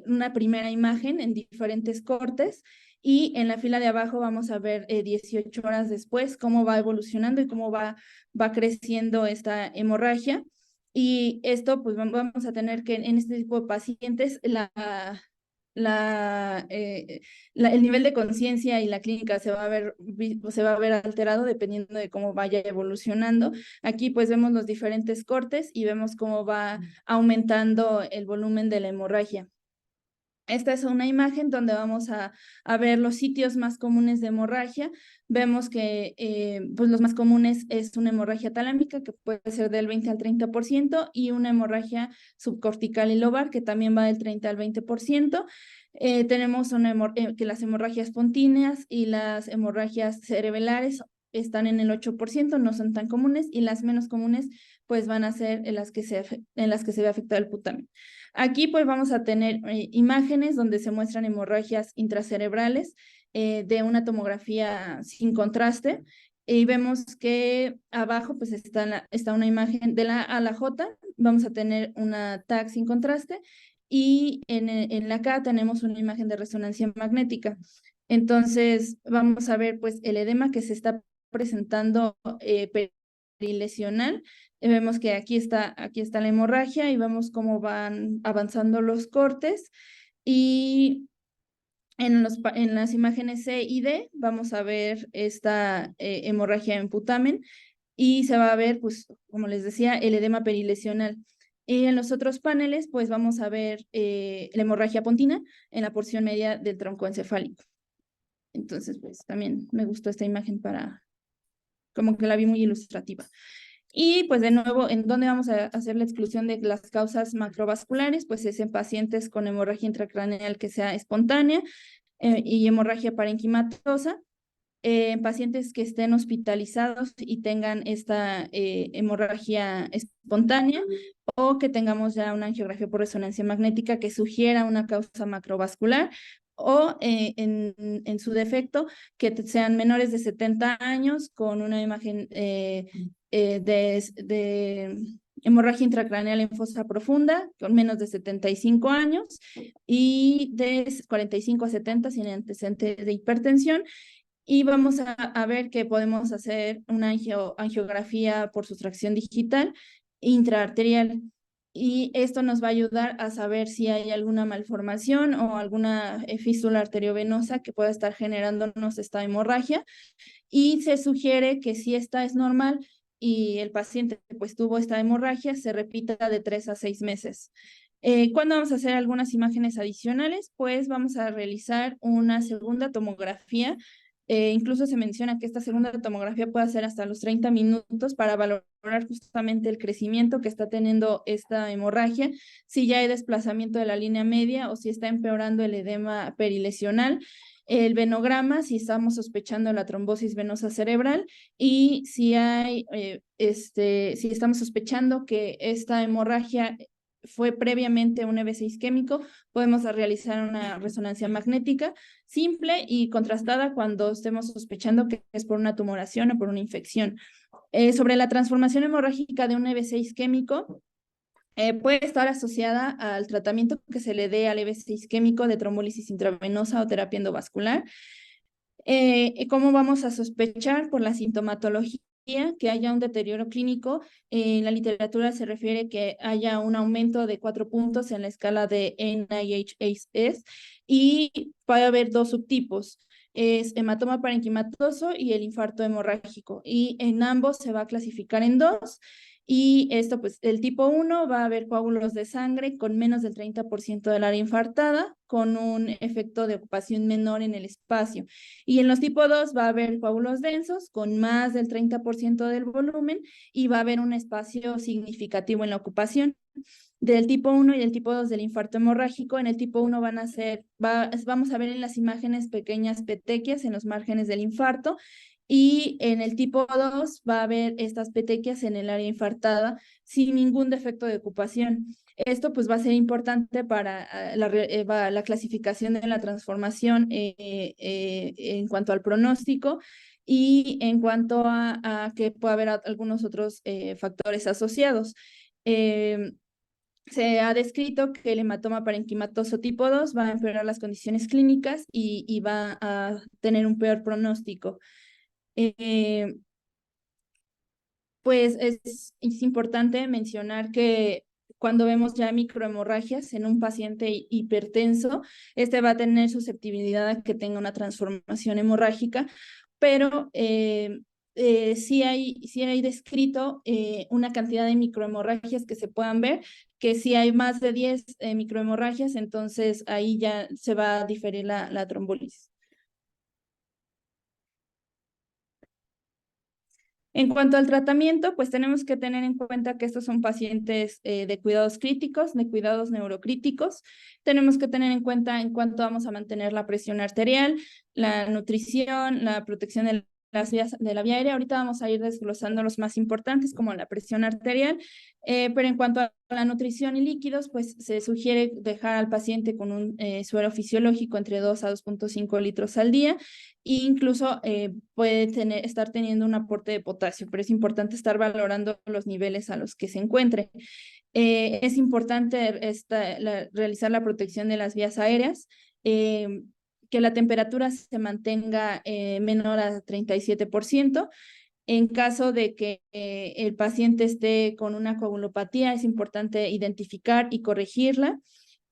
una primera imagen en diferentes cortes, y en la fila de abajo vamos a ver 18 horas después cómo va evolucionando y cómo va creciendo esta hemorragia. Y esto pues vamos a tener que en este tipo de pacientes el nivel de conciencia y la clínica se va a ver alterado dependiendo de cómo vaya evolucionando. Aquí pues vemos los diferentes cortes y vemos cómo va aumentando el volumen de la hemorragia. Esta es una imagen donde vamos a ver los sitios más comunes de hemorragia. Vemos que pues los más comunes es una hemorragia talámica, que puede ser del 20 al 30%, y una hemorragia subcortical y lobar, que también va del 30 al 20%. Tenemos que las hemorragias pontíneas y las hemorragias cerebelares están en el 8%, no son tan comunes, y las menos comunes pues van a ser en las que se ve afectado el putamen. Aquí pues vamos a tener imágenes donde se muestran hemorragias intracerebrales de una tomografía sin contraste, y vemos que abajo pues está una imagen de la A a la J. Vamos a tener una TAC sin contraste, y en la K tenemos una imagen de resonancia magnética. Entonces vamos a ver pues el edema que se está presentando perilesional. Vemos que aquí está la hemorragia y vemos cómo van avanzando los cortes, y en las imágenes C y D vamos a ver esta hemorragia en putamen, y se va a ver, pues, como les decía, el edema perilesional. Y en los otros paneles, pues vamos a ver la hemorragia pontina en la porción media del tronco encefálico. Entonces, pues también me gustó esta imagen como que la vi muy ilustrativa. Y pues de nuevo, ¿en dónde vamos a hacer la exclusión de las causas macrovasculares? Pues es en pacientes con hemorragia intracraneal que sea espontánea y hemorragia parenquimatosa, en pacientes que estén hospitalizados y tengan esta hemorragia espontánea, o que tengamos ya una angiografía por resonancia magnética que sugiera una causa macrovascular, o en su defecto, que sean menores de 70 años con una imagen de hemorragia intracraneal en fosa profunda, con menos de 75 años, y de 45 a 70 sin antecedentes de hipertensión. Y vamos a ver que podemos hacer una angiografía por sustracción digital intraarterial. y esto nos va a ayudar a saber si hay alguna malformación o alguna fístula arteriovenosa que pueda estar generándonos esta hemorragia, y se sugiere que si esta es normal y el paciente pues tuvo esta hemorragia, se repita de 3 a 6 meses. ¿Cuándo vamos a hacer algunas imágenes adicionales? Pues vamos a realizar una segunda tomografía. Incluso se menciona que esta segunda tomografía puede ser hasta los 30 minutos para valorar justamente el crecimiento que está teniendo esta hemorragia, si ya hay desplazamiento de la línea media o si está empeorando el edema perilesional, el venograma, si estamos sospechando la trombosis venosa cerebral, y si hay, si estamos sospechando que esta hemorragia fue previamente un EBC isquémico, podemos realizar una resonancia magnética simple y contrastada cuando estemos sospechando que es por una tumoración o por una infección. Sobre la transformación hemorrágica de un EBC isquémico, puede estar asociada al tratamiento que se le dé al EBC isquémico de trombólisis intravenosa o terapia endovascular. ¿Cómo vamos a sospechar? Por la sintomatología, que haya un deterioro clínico. En la literatura se refiere que haya un aumento de 4 puntos en la escala de NIHSS, y puede haber 2 subtipos. Es hematoma parenquimatoso y el infarto hemorrágico, y en ambos se va a clasificar en 2. Y esto, pues, el tipo 1 va a haber coágulos de sangre con menos del 30% del área infartada, con un efecto de ocupación menor en el espacio. Y en los tipo 2 va a haber coágulos densos con más del 30% del volumen, y va a haber un espacio significativo en la ocupación. Del tipo 1 y del tipo 2 del infarto hemorrágico, en el tipo 1 vamos a ver en las imágenes pequeñas petequias en los márgenes del infarto, y en el tipo 2 va a haber estas petequias en el área infartada sin ningún defecto de ocupación. Esto pues va a ser importante para la clasificación de la transformación en cuanto al pronóstico, y en cuanto a que pueda haber algunos otros factores asociados. Se ha descrito que el hematoma parenquimatoso tipo 2 va a empeorar las condiciones clínicas y va a tener un peor pronóstico. Pues es importante mencionar que cuando vemos ya microhemorragias en un paciente hipertenso, este va a tener susceptibilidad a que tenga una transformación hemorrágica, pero sí hay descrito una cantidad de microhemorragias que se puedan ver, que si hay más de 10 microhemorragias, entonces ahí ya se va a diferir la trombolisis. En cuanto al tratamiento, pues tenemos que tener en cuenta que estos son pacientes de cuidados críticos, de cuidados neurocríticos. Tenemos que tener en cuenta en cuánto vamos a mantener la presión arterial, la nutrición, la protección de las vías de la vía aérea. Ahorita vamos a ir desglosando los más importantes, como la presión arterial, pero en cuanto a la nutrición y líquidos, pues se sugiere dejar al paciente con un suero fisiológico entre 2 a 2.5 litros al día, e incluso puede estar teniendo un aporte de potasio, pero es importante estar valorando los niveles a los que se encuentre. Es importante realizar la protección de las vías aéreas, que la temperatura se mantenga menor a 37%. En caso de que el paciente esté con una coagulopatía, es importante identificar y corregirla.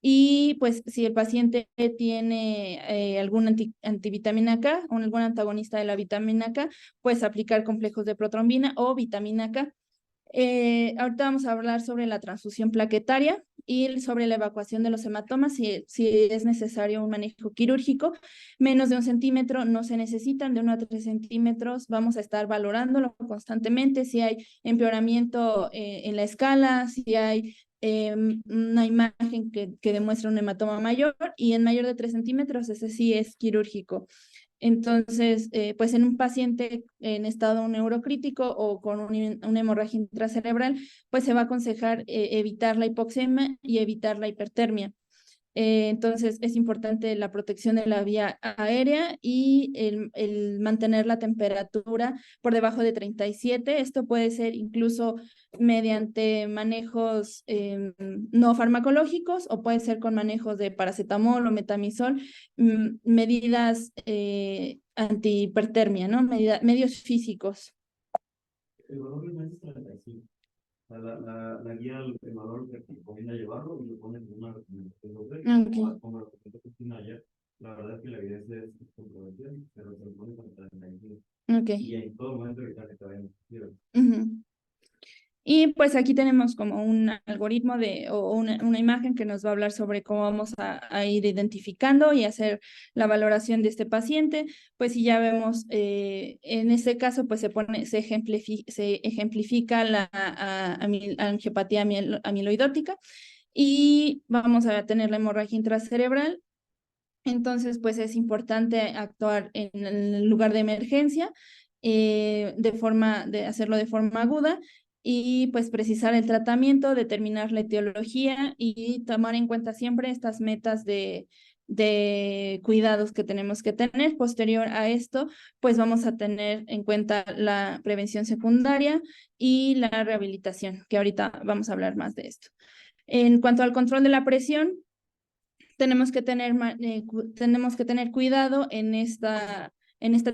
Y pues si el paciente tiene algún antivitamina K o algún antagonista de la vitamina K, pues aplicar complejos de protrombina o vitamina K. Ahorita vamos a hablar sobre la transfusión plaquetaria y sobre la evacuación de los hematomas, si es necesario un manejo quirúrgico. Menos de 1 centímetro no se necesitan, de 1 a 3 centímetros vamos a estar valorándolo constantemente, si hay empeoramiento en la escala, si hay una imagen que demuestra un hematoma mayor, y en mayor de 3 centímetros, ese sí es quirúrgico. Entonces, pues en un paciente en estado neurocrítico o con una hemorragia intracerebral, pues se va a aconsejar evitar la hipoxemia y evitar la hipertermia. Entonces, es importante la protección de la vía aérea y el mantener la temperatura por debajo de 37. Esto puede ser incluso mediante manejos no farmacológicos, o puede ser con manejos de paracetamol o metamizol, medidas antihipertermia, ¿no? Medios físicos. La guía, el valor que recomienda llevarlo y lo ponen en una recomendación doble. Ok. Como lo que Cristina ayer, la verdad es que la evidencia es controversial, pero se lo pone con tranquilidad. Ok. Y en todo momento evitar que te vayan a decir. Y pues aquí tenemos como un algoritmo o una imagen que nos va a hablar sobre cómo vamos a ir identificando y hacer la valoración de este paciente. Pues si ya vemos, en este caso, pues se ejemplifica la angiopatía amiloidótica y vamos a tener la hemorragia intracerebral. Entonces, pues es importante actuar en el lugar de emergencia, hacerlo de forma aguda y pues precisar el tratamiento, determinar la etiología y tomar en cuenta siempre estas metas de cuidados que tenemos que tener. Posterior a esto, pues vamos a tener en cuenta la prevención secundaria y la rehabilitación, que ahorita vamos a hablar más de esto. En cuanto al control de la presión, tenemos que tener cuidado en esta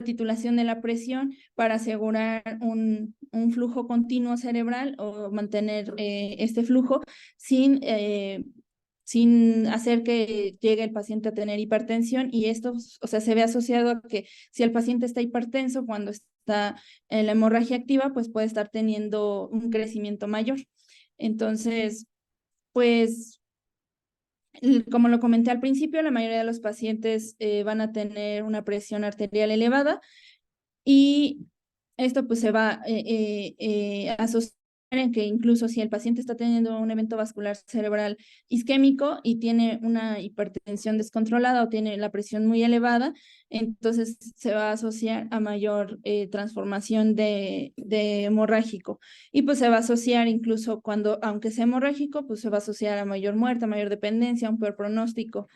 titulación de la presión para asegurar un flujo continuo cerebral o mantener este flujo sin hacer que llegue el paciente a tener hipertensión, y esto, o sea, se ve asociado a que si el paciente está hipertenso cuando está en la hemorragia activa, pues puede estar teniendo un crecimiento mayor. Entonces, pues como lo comenté al principio, la mayoría de los pacientes van a tener una presión arterial elevada y esto pues se va a asociar en que incluso si el paciente está teniendo un evento vascular cerebral isquémico y tiene una hipertensión descontrolada o tiene la presión muy elevada, entonces se va a asociar a mayor transformación de hemorrágico. Y pues se va a asociar incluso aunque sea hemorrágico, pues se va a asociar a mayor muerte, a mayor dependencia, a un peor pronóstico.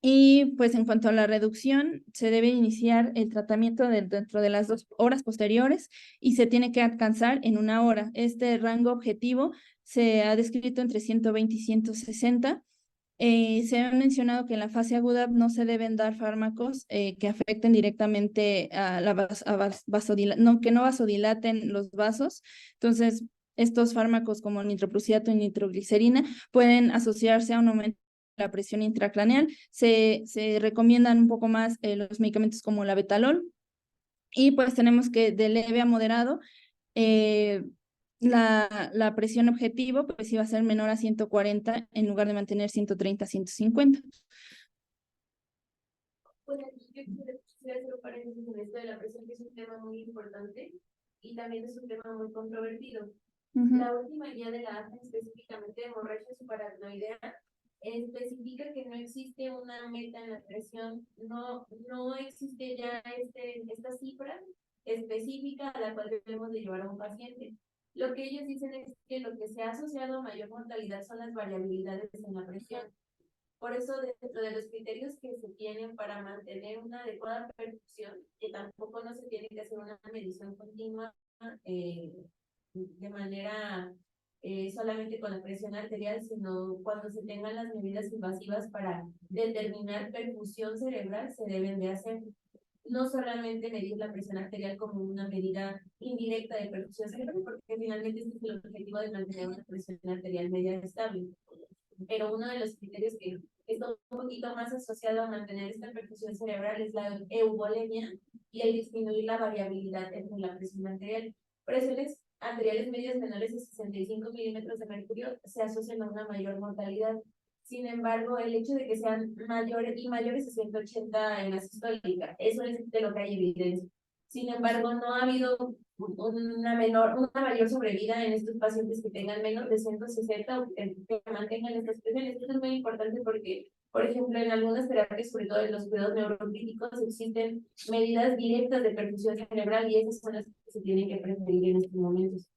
Y pues en cuanto a la reducción, se debe iniciar el tratamiento dentro de las 2 horas posteriores y se tiene que alcanzar en 1 hora. Este rango objetivo se ha descrito entre 120 y 160. Se ha mencionado que en la fase aguda no se deben dar fármacos que afecten directamente a que no vasodilaten los vasos. Entonces, estos fármacos como nitroprusiato y nitroglicerina pueden asociarse a un aumento de la presión intracraneal. Se recomiendan un poco más los medicamentos como la betalol, y pues tenemos que de leve a moderado la presión objetivo pues iba a ser menor a 140 en lugar de mantener 130 a 150. Bueno, yo quisiera hacer un paréntesis en esto de la presión, que es un tema muy importante y también es un tema muy controvertido. La última guía de la AFA, específicamente de hemorragia subaracnoidea, especifica que no existe una meta en la presión, no existe ya esta cifra específica a la cual debemos de llevar a un paciente. Lo que ellos dicen es que lo que se ha asociado a mayor mortalidad son las variabilidades en la presión. Por eso, dentro de los criterios que se tienen para mantener una adecuada perfusión, que tampoco no se tiene que hacer una medición continua de manera solamente con la presión arterial, sino cuando se tengan las medidas invasivas para determinar perfusión cerebral, se deben de hacer. No solamente medir la presión arterial como una medida indirecta de perfusión cerebral, porque finalmente este es el objetivo de mantener una presión arterial media estable. Pero uno de los criterios que está un poquito más asociado a mantener esta perfusión cerebral es la euvolemia y el disminuir la variabilidad entre la presión arterial. Presiones arteriales medias menores de 65 milímetros de mercurio se asocian a una mayor mortalidad. Sin embargo, el hecho de que sean mayores de 180 en la sistólica, eso es de lo que hay evidencia. Sin embargo, no ha habido una mayor sobrevida en estos pacientes que tengan menos de 160 o que mantengan estas presiones. Esto es muy importante porque, por ejemplo, en algunas terapias, sobre todo en los cuidados neurocríticos, existen medidas directas de perfusión cerebral y esas son las que se tienen que preferir en estos momentos.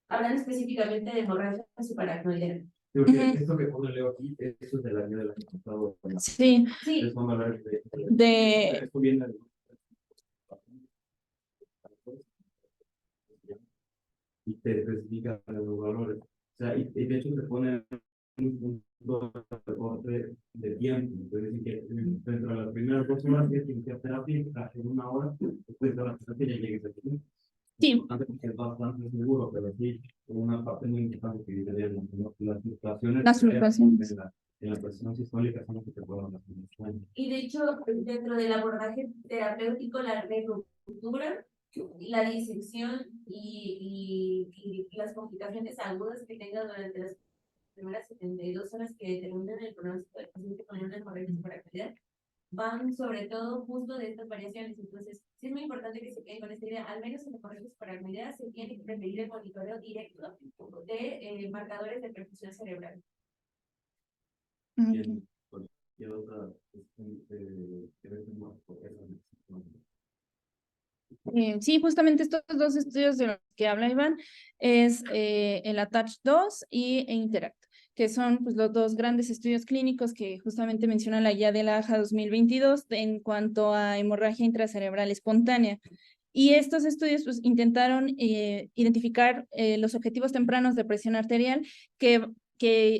Hablando específicamente de hemorragia subaracnoidea. Esto que pone Leo aquí, eso es del año del año pasado. Sí. Sí. Esto viene y te especifica los valores. O sea, y de hecho te pone un punto de tiempo. Entonces, que dentro de las primeras 2 horas que tienes que hacer terapia, en 1 hora, después de la terapia ya llegues aquí. Sí. importante porque es bastante seguro, pero sí, una parte muy importante que dice Diana, ¿no? Las fluctuaciones Las fluctuaciones. en la presión sistólica son las que te pueden hacer daño. Y de hecho, dentro del abordaje terapéutico, la ruptura, la disección y las complicaciones agudas que tenga durante las primeras 72 horas que determinan el pronóstico del paciente con una hemorragia subaracnoidea van sobre todo justo de estas variaciones. Entonces, sí es muy importante que se queden con esta idea. Al menos en hemorragias subaracnoideas se tiene que preferir el monitoreo directo de marcadores de perfusión cerebral. Okay. Sí, justamente estos dos estudios de los que habla Iván es el ATTACH-2 e INTERACT, que son pues, los dos grandes estudios clínicos que justamente menciona la guía de la AJA 2022 en cuanto a hemorragia intracerebral espontánea. Y estos estudios pues, intentaron identificar los objetivos tempranos de presión arterial que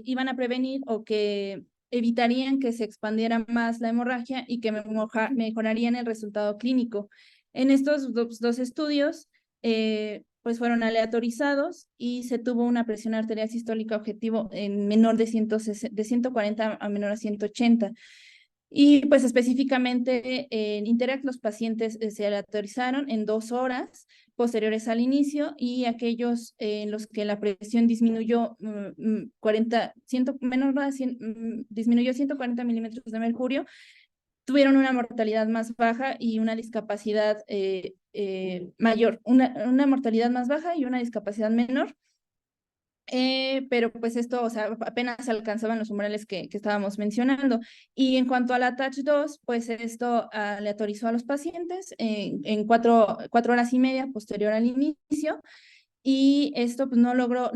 iban a prevenir o que evitarían que se expandiera más la hemorragia y que mejorarían el resultado clínico. En estos dos estudios, pues fueron aleatorizados y se tuvo una presión arterial sistólica objetivo en menor de 140 a menor a 180. Y pues específicamente en Interact los pacientes se aleatorizaron en 2 horas posteriores al inicio y aquellos en los que la presión disminuyó 100, disminuyó 140 milímetros de mercurio, tuvieron una mortalidad más baja y una discapacidad mayor, una mortalidad más baja y una discapacidad menor. Pero pues esto, o sea, apenas alcanzaban los umbrales que estábamos mencionando. Y en cuanto a la ATTACH-2, pues esto aleatorizó a los pacientes en 4 horas y media posterior al inicio, y esto pues no logró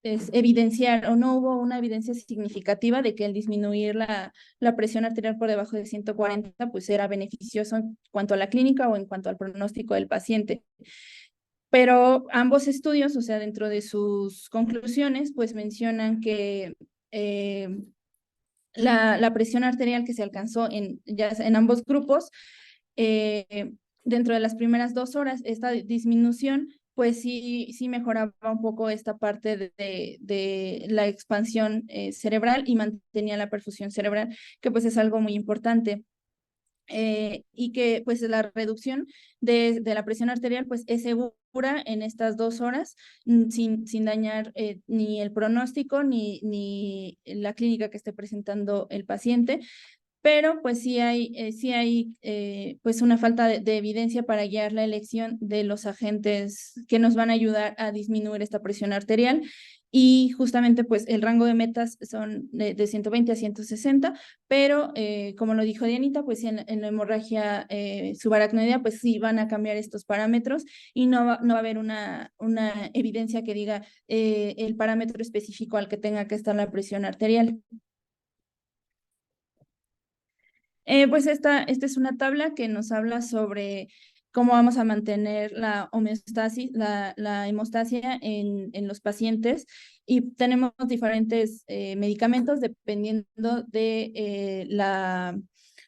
evidenciar, o no hubo una evidencia significativa de que el disminuir la presión arterial por debajo de 140 pues era beneficioso en cuanto a la clínica o en cuanto al pronóstico del paciente. Pero ambos estudios, o sea, dentro de sus conclusiones, pues mencionan que la presión arterial que se alcanzó en ambos grupos, dentro de las primeras 2 horas, esta disminución, pues sí mejoraba un poco esta parte de la expansión cerebral y mantenía la perfusión cerebral, que pues es algo muy importante. Y que pues la reducción de la presión arterial pues es segura en estas 2 horas sin dañar ni el pronóstico ni la clínica que esté presentando el paciente, pero pues sí hay pues una falta de evidencia para guiar la elección de los agentes que nos van a ayudar a disminuir esta presión arterial. Y justamente pues el rango de metas son de 120 a 160, pero como lo dijo Dianita, pues en la hemorragia subaracnoidea pues sí van a cambiar estos parámetros y no va a haber una evidencia que diga el parámetro específico al que tenga que estar la presión arterial. Pues esta es una tabla que nos habla sobre cómo vamos a mantener la homeostasis, la hemostasia en los pacientes, y tenemos diferentes medicamentos dependiendo de la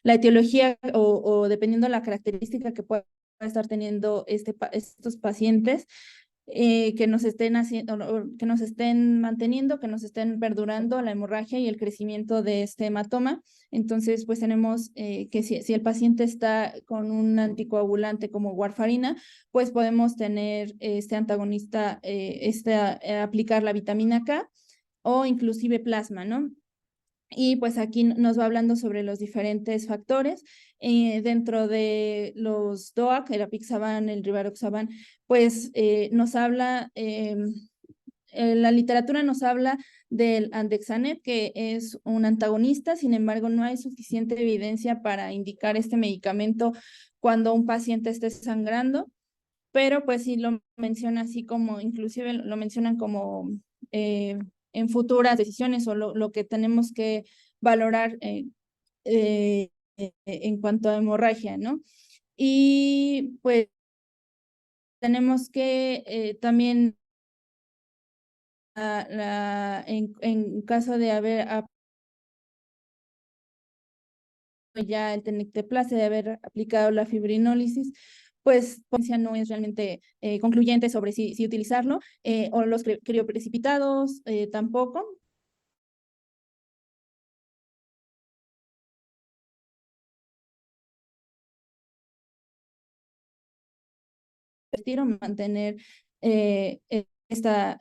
etiología o dependiendo de la característica que pueda estar teniendo estos pacientes. Que nos estén haciendo, que nos estén manteniendo, que nos estén perdurando la hemorragia y el crecimiento de este hematoma. Entonces, pues tenemos que si el paciente está con un anticoagulante como warfarina, pues podemos tener este antagonista, aplicar la vitamina K o inclusive plasma, ¿no? Y pues aquí nos va hablando sobre los diferentes factores. Dentro de los DOAC, el apixaban, el rivaroxaban, pues nos habla, la literatura nos habla del andexanet, que es un antagonista. Sin embargo, no hay suficiente evidencia para indicar este medicamento cuando un paciente esté sangrando, pero pues sí lo menciona así como, inclusive lo mencionan como en futuras decisiones o lo que tenemos que valorar en cuanto a hemorragia, ¿no? Y pues tenemos que también en caso de haber ya el tenecteplase, de haber aplicado la fibrinólisis, pues la no es realmente concluyente sobre si utilizarlo, o los crioprecipitados tampoco. O mantener esta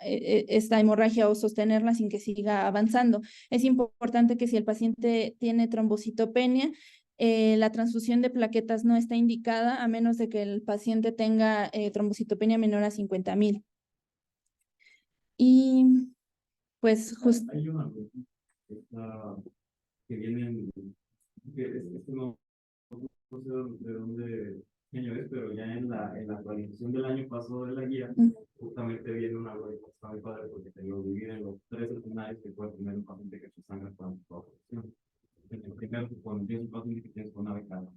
hemorragia o sostenerla sin que siga avanzando. Es importante que si el paciente tiene trombocitopenia, la transfusión de plaquetas no está indicada a menos de que el paciente tenga trombocitopenia menor a 50,000. Y pues justo... Hay una que viene, no sé de dónde año es, pero ya en la actualización del año pasado de la guía, justamente viene una algo que está muy padre porque te lo divide en los 3 escenarios que puede tener un paciente que se sangra con su operación. El primero, cuando tienes un paciente que tienes con ABK,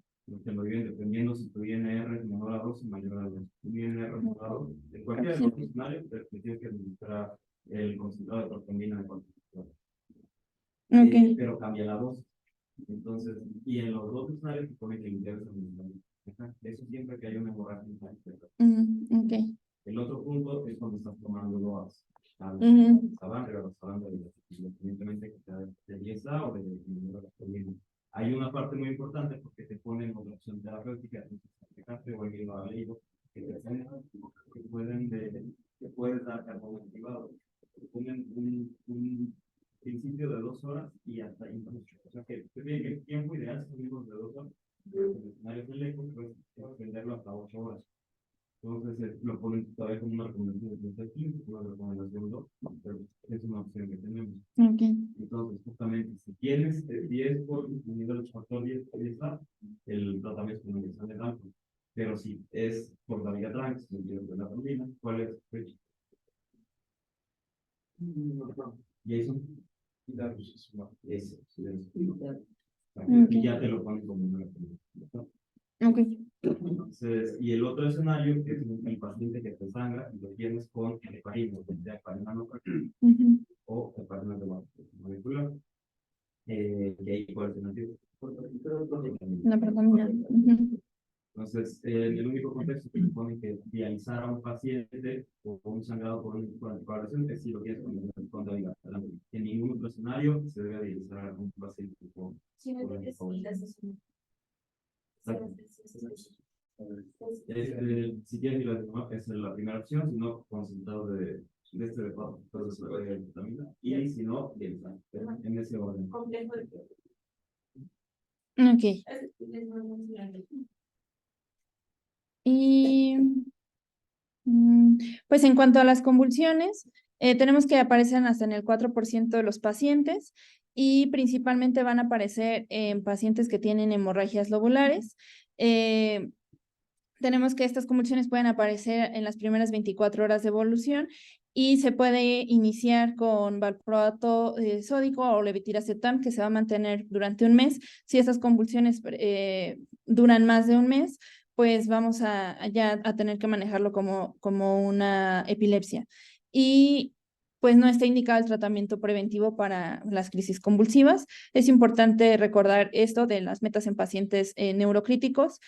te lo dividen dependiendo si tu INR es menor a 2 o mayor a 2. Tu INR es menor a 2, en cualquiera de los escenarios, te tienes que administrar el concentrado de proteína de concentración. Pero cambia la dosis. Entonces, y en los dos escenarios se pone que el interés es menor. Eso siempre que hay una hemorragia interna. El otro punto es cuando estás tomando los independientemente que sea de 10A o de hay una parte muy importante porque te ponen otra opción terapéutica, o el leído, que puedes dar carbón activado. Te ponen un principio de 2 horas y hasta incluso, o sea que el tiempo ideal son unos de 2 horas, pero en escenarios de lejos puedes extenderlo hasta 8 horas. Entonces lo ponen todavía como una recomendación de 35, una recomendación 2, pero es una opción que tenemos. Entonces, justamente, si tienes 10 por nivel de factor 10 el tratamiento es con un examen de campo. Pero si es por la vía trans, sentido de la proteína, ¿cuál es? Jason, ese, y ya te lo ponen como una recomendación. Entonces, y el otro escenario es el paciente que te sangra y lo tienes con heparina, de heparina no o heparina de molecular, que ahí puede ser la proteína. Entonces, el único contexto que supone que dializar a un paciente o un sangrado por anticoagulación es si lo quieres con en ningún otro escenario se debe dializar a un paciente con anticoagulación. Si quieres ir a es la primera opción, si no, concentrado de vitamina, y si no, en ese orden. Y pues en cuanto a las convulsiones, tenemos que aparecen hasta en el 4% de los pacientes y principalmente van a aparecer en pacientes que tienen hemorragias lobulares. Tenemos que estas convulsiones pueden aparecer en las primeras 24 horas de evolución y se puede iniciar con valproato sódico o levetiracetam, que se va a mantener durante un mes. Si estas convulsiones duran más de un mes, pues vamos ya a tener que manejarlo como una epilepsia. Y pues no está indicado el tratamiento preventivo para las crisis convulsivas. Es importante recordar esto de las metas en pacientes neurocríticos.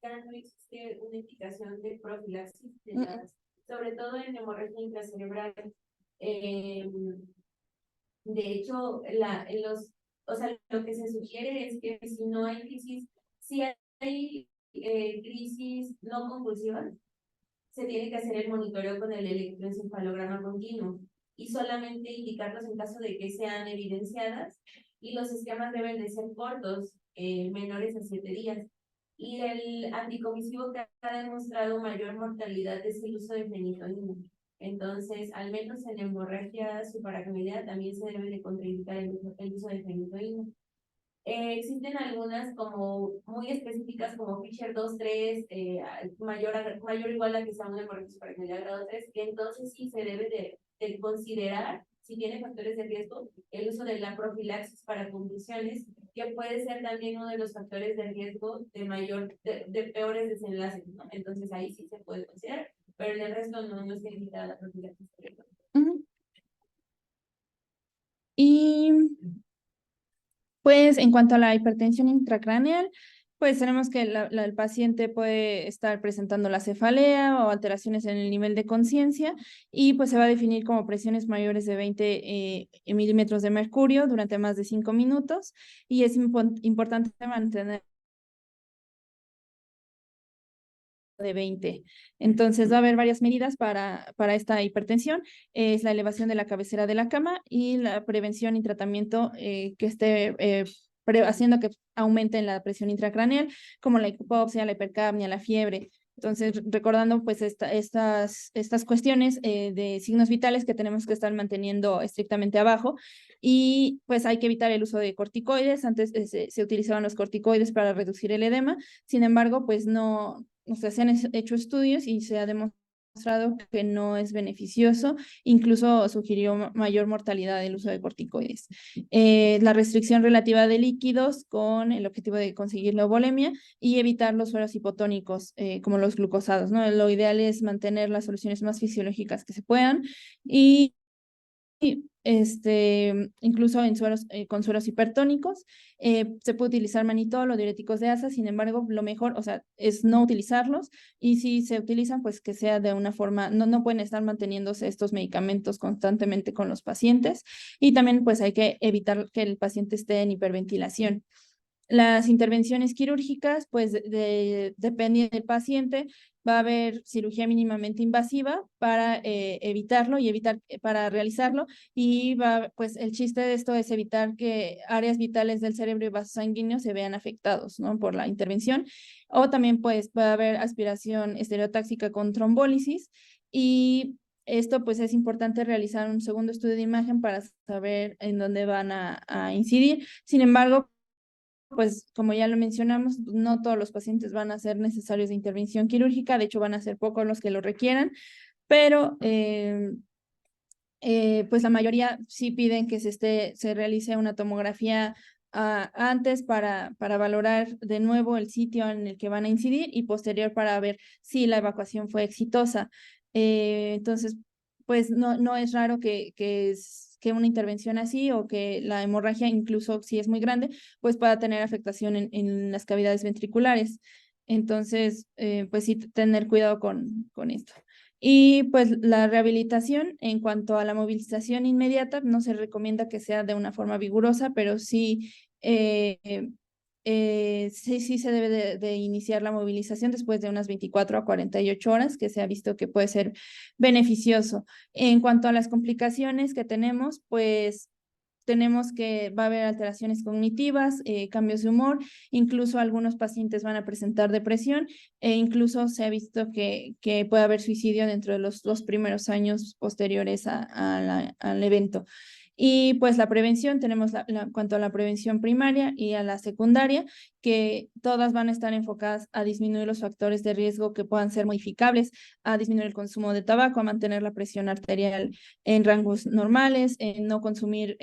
No existe una indicación de profilaxis, sobre todo en hemorragia intracerebral. De hecho, lo que se sugiere es que si no hay crisis, si hay crisis no convulsivas, se tiene que hacer el monitoreo con el electroencefalograma continuo y solamente indicarlos en caso de que sean evidenciadas, y los esquemas deben de ser cortos, menores a 7 días. Y el anticomisivo que ha demostrado mayor mortalidad es el uso de fenitoína. Entonces, al menos en hemorragia subaracnoidea también se debe de contraindicar el uso de fenitoína. Existen algunas como muy específicas como Fisher 2-3, mayor o igual a que sea una hemorragia subaracnoidea grado 3, que entonces sí se debe de considerar, si tiene factores de riesgo, el uso de la profilaxis para convulsiones, que puede ser también uno de los factores de riesgo de peores desenlaces, ¿no? Entonces ahí sí se puede considerar, pero en el resto no está limitada la profilaxis. Y Pues en cuanto a la hipertensión intracraneal, pues tenemos que el paciente puede estar presentando la cefalea o alteraciones en el nivel de conciencia y pues se va a definir como presiones mayores de 20 milímetros de mercurio durante más de 5 minutos y es importante mantener de 20. Entonces va a haber varias medidas para esta hipertensión. Es la elevación de la cabecera de la cama y la prevención y tratamiento que esté haciendo que aumente la presión intracraneal, como la hipopopsia, la hipercapnia, la fiebre. Entonces, recordando pues estas cuestiones de signos vitales que tenemos que estar manteniendo estrictamente abajo y pues hay que evitar el uso de corticoides. Antes se utilizaban los corticoides para reducir el edema, sin embargo, pues no, o sea, se han hecho estudios y se ha demostrado que no es beneficioso, incluso sugirió mayor mortalidad del uso de corticoides. La restricción relativa de líquidos con el objetivo de conseguir la euvolemia y evitar los sueros hipotónicos como los glucosados, ¿no? Lo ideal es mantener las soluciones más fisiológicas que se puedan y incluso en con sueros hipertónicos, se puede utilizar manitol o diuréticos de asa, sin embargo, lo mejor, o sea, es no utilizarlos y si se utilizan, pues que sea de una forma, no pueden estar manteniéndose estos medicamentos constantemente con los pacientes y también pues hay que evitar que el paciente esté en hiperventilación. Las intervenciones quirúrgicas, pues depende del paciente, va a haber cirugía mínimamente invasiva para evitarlo y para realizarlo y pues el chiste de esto es evitar que áreas vitales del cerebro y vasos sanguíneos se vean afectados, ¿no? Por la intervención. O también pues va a haber aspiración estereotáxica con trombólisis y esto pues es importante realizar un segundo estudio de imagen para saber en dónde van a incidir. Sin embargo, pues como ya lo mencionamos, no todos los pacientes van a ser necesarios de intervención quirúrgica, de hecho van a ser pocos los que lo requieran, pero pues la mayoría sí piden que se realice una tomografía antes para valorar de nuevo el sitio en el que van a incidir y posterior para ver si la evacuación fue exitosa. Entonces, pues no es raro que una intervención así o que la hemorragia, incluso si es muy grande, pues pueda tener afectación en las cavidades ventriculares. Entonces, pues sí, tener cuidado con esto. Y pues la rehabilitación en cuanto a la movilización inmediata no se recomienda que sea de una forma vigorosa, pero sí, sí se debe de iniciar la movilización después de unas 24 a 48 horas, que se ha visto que puede ser beneficioso. En cuanto a las complicaciones que tenemos, pues tenemos que va a haber alteraciones cognitivas, cambios de humor, incluso algunos pacientes van a presentar depresión e incluso se ha visto que puede haber suicidio dentro de los 2 primeros años posteriores al evento. Y pues la prevención, tenemos cuanto a la prevención primaria y a la secundaria, que todas van a estar enfocadas a disminuir los factores de riesgo que puedan ser modificables, a disminuir el consumo de tabaco, a mantener la presión arterial en rangos normales, en no consumir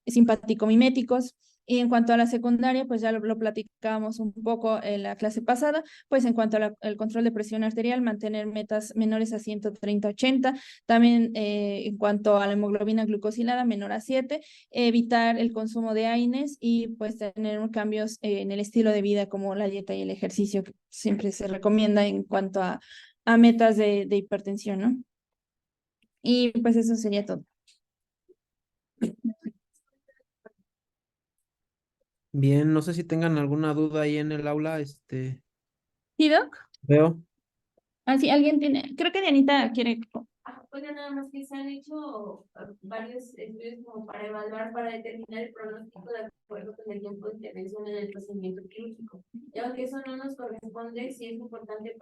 simpático-miméticos. Y en cuanto a la secundaria, pues ya lo platicábamos un poco en la clase pasada, pues en cuanto al control de presión arterial, mantener metas menores a 130-80, también en cuanto a la hemoglobina glucosilada menor a 7, evitar el consumo de AINES y pues tener cambios en el estilo de vida como la dieta y el ejercicio que siempre se recomienda en cuanto a metas de hipertensión, ¿no? Y pues eso sería todo. Bien, no sé si tengan alguna duda ahí en el aula, ¿Sí, Doc? veo. Ah, sí, alguien tiene, creo que Dianita quiere. Oiga, nada más que se han hecho varios estudios como para evaluar, para determinar el pronóstico de acuerdo con el tiempo de intervención en el procedimiento quirúrgico. Y aunque eso no nos corresponde, sí es importante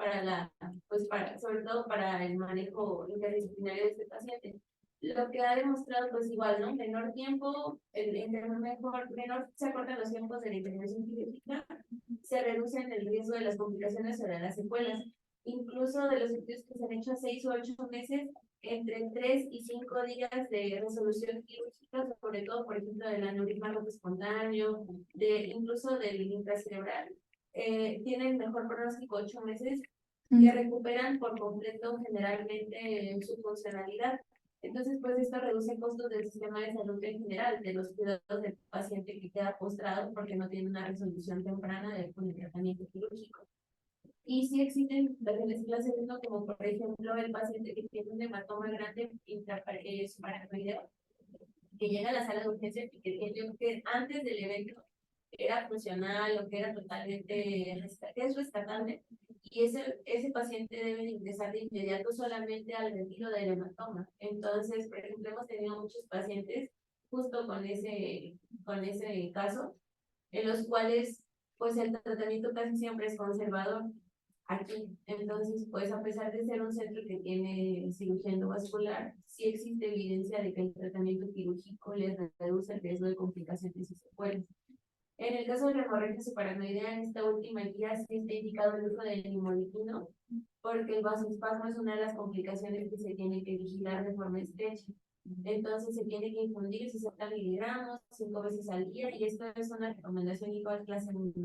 sobre todo para el manejo interdisciplinario de este paciente. Lo que ha demostrado, pues igual, ¿no? Menor tiempo, menor se acortan los tiempos de la intervención quirúrgica, se reducen el riesgo de las complicaciones o de las secuelas. Incluso de los estudios que se han hecho a 6 o 8 meses, entre 3 y 5 días de resolución quirúrgica, sobre todo, por ejemplo, del aneurisma roto espontáneo, incluso del intracerebral, tienen mejor pronóstico 8 meses, que recuperan por completo generalmente su funcionalidad. Entonces, pues esto reduce costos del sistema de salud en general, de los cuidados del paciente que queda postrado porque no tiene una resolución temprana con el tratamiento quirúrgico. Y sí existen las clases 1, como por ejemplo el paciente que tiene un hematoma grande subaracnoideo, que llega a la sala de urgencias y que tiene que antes del evento era funcional o que era totalmente es rescatable, y ese paciente debe ingresar de inmediato solamente al retiro del hematoma. Entonces, por ejemplo, hemos tenido muchos pacientes justo con ese caso, en los cuales pues el tratamiento casi siempre es conservador aquí. Entonces, pues a pesar de ser un centro que tiene cirugía endovascular, sí existe evidencia de que el tratamiento quirúrgico les reduce el riesgo de complicaciones y secuelas. En el caso de la hemorragia subaracnoidea, en esta última guía sí está indicado el uso del limolíquino, porque el vasoespasmo es una de las complicaciones que se tiene que vigilar de forma estrecha. Entonces se tiene que infundir 60 miligramos 5 veces al día, y esto es una recomendación igual clase 1. O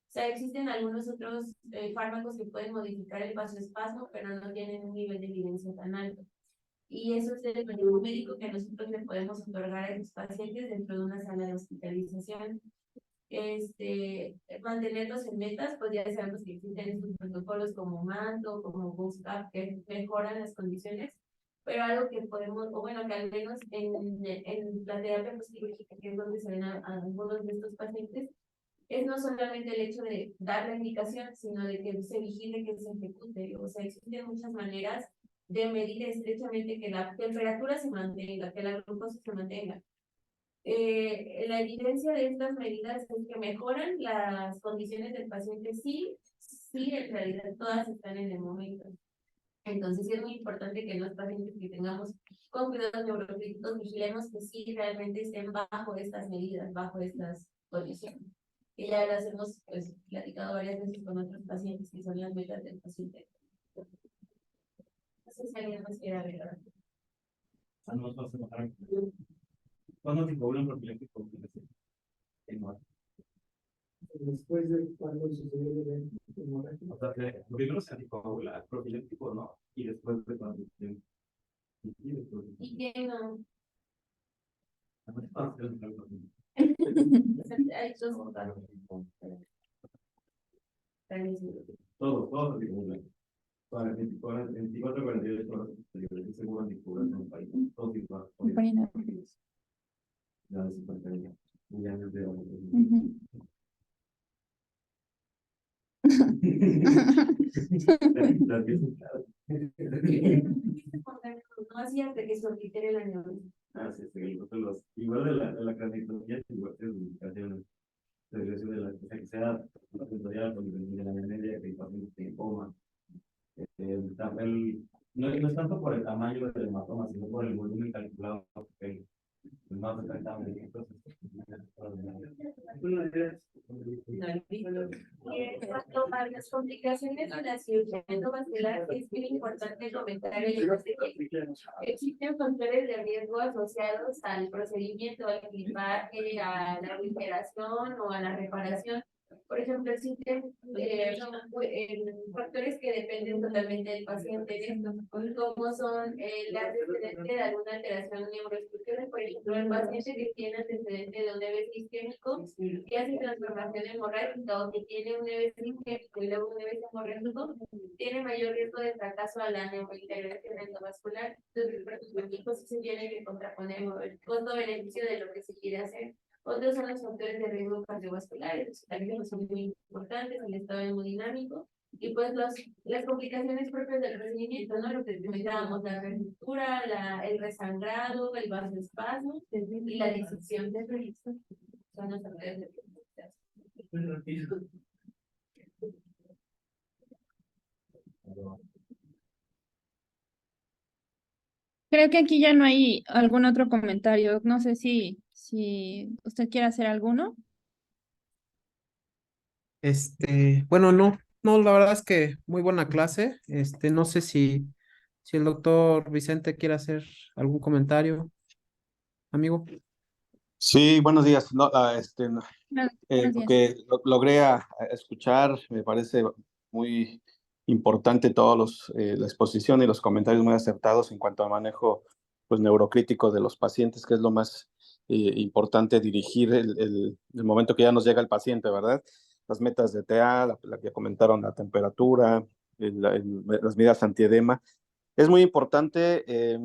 sea, existen algunos otros fármacos que pueden modificar el vasoespasmo, pero no tienen un nivel de evidencia tan alto. Y eso es el manejo médico que nosotros le podemos otorgar a los pacientes dentro de una sala de hospitalización. Mantenerlos en metas, pues ya sabemos que existen estos protocolos como MANTO, como BOOSTAP, que mejoran las condiciones, pero algo que podemos, o bueno, que al menos en la terapia postquirúrgica, que es donde se ven a algunos de estos pacientes, es no solamente el hecho de dar la indicación, sino de que se vigile que se ejecute. O sea, existen muchas maneras de medir estrechamente que la temperatura se mantenga, que la glucosa se mantenga. La evidencia de estas medidas es que mejoran las condiciones del paciente, sí, en realidad todas están en el momento. Entonces es muy importante que los pacientes que tengamos con cuidados neurocríticos vigilemos que sí realmente estén bajo estas medidas, bajo estas condiciones. Que ya las hemos pues, platicado varias veces con otros pacientes que son las metas del paciente. No sé si alguien más quiere agregar. ¿Cuándo se cobra un profiláctico? Después de cuando sucedió el evento. O sea, primero se anticoagula, profiláctico no, y después de cuando se... Y que no. Hay dos Todos anticoagulantes. Para 24, 48 horas posteriores, seguro anticoagulantes en el país. Todos igual. Ya de 50 años. Ya desde no hacía hasta que se olvidara el año. Ah, sí, sí, igual de la craniotomía, igual de indicaciones de la que sea la tutorial de la media que el paciente se coma. No es tanto por el tamaño del hematoma, sino por el volumen calculado que el más exactamente. Entonces, cuanto a las complicaciones de la cirugía endovascular, es muy importante comentar el hecho de que existen factores de riesgo asociados al procedimiento, al clivaje, a la refrigeración o a la reparación. Por ejemplo, existen factores que dependen totalmente del paciente en esto, como son el antecedente de alguna alteración neuroestructural. Por ejemplo, el paciente que tiene antecedente de un EVS isquémico, que hace transformación hemorrágica o que tiene un EVS isquémico y luego un EVS hemorrágico, tiene mayor riesgo de fracaso a la neurointegración endovascular. Entonces, por ejemplo, sí se tiene que contraponer el costo-beneficio de lo que se quiere hacer. Otros son los factores de riesgo cardiovasculares, también son muy importantes, el estado hemodinámico, y pues las complicaciones propias del procedimiento, ¿no? Lo que comentábamos, la ruptura, el resangrado, el vasoespasmo y la disección del registro. Son los factores de riesgo. Creo que aquí ya no hay algún otro comentario. No sé si usted quiere hacer alguno. Bueno, no, la verdad es que muy buena clase. No sé si el doctor Vicente quiere hacer algún comentario, amigo. Sí, buenos días. No, Buenos lo días. que logré escuchar, me parece muy importante la exposición y los comentarios muy acertados en cuanto al manejo pues, neurocrítico de los pacientes, que es lo más importante, dirigir el momento que ya nos llega el paciente, ¿verdad? Las metas de TA, la que comentaron, la temperatura, las medidas antiedema. Es muy importante,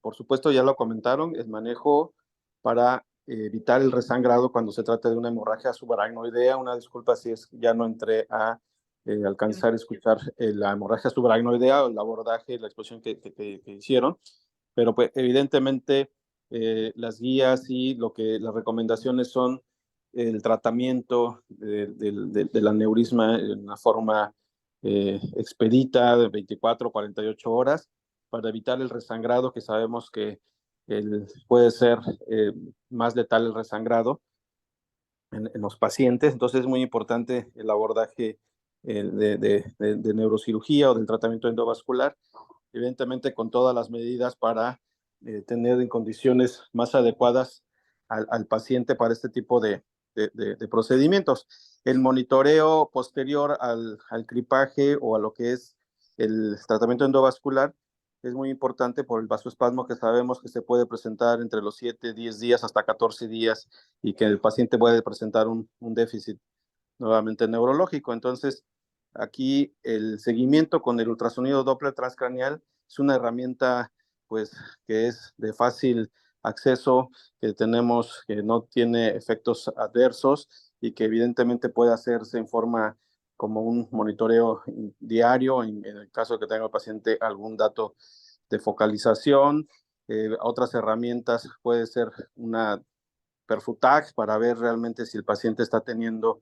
por supuesto, ya lo comentaron, el manejo para evitar el resangrado cuando se trata de una hemorragia subaracnoidea. Una disculpa si es ya no entré a alcanzar a escuchar la hemorragia subaracnoidea o el abordaje, la exposición que hicieron, pero pues evidentemente las guías y las recomendaciones son el tratamiento del aneurisma en una forma expedita de 24 o 48 horas para evitar el resangrado, que sabemos que puede ser más letal el resangrado en los pacientes. Entonces es muy importante el abordaje de neurocirugía o del tratamiento endovascular, evidentemente con todas las medidas para tener en condiciones más adecuadas al paciente para este tipo de procedimientos. El monitoreo posterior al cripaje o a lo que es el tratamiento endovascular es muy importante por el vasoespasmo que sabemos que se puede presentar entre los 7, 10 días hasta 14 días y que el paciente puede presentar un déficit nuevamente neurológico. Entonces, aquí el seguimiento con el ultrasonido Doppler transcranial es una herramienta pues que es de fácil acceso, que tenemos, que no tiene efectos adversos y que evidentemente puede hacerse en forma como un monitoreo diario en el caso de que tenga el paciente algún dato de focalización. Otras herramientas puede ser una Perfutag para ver realmente si el paciente está teniendo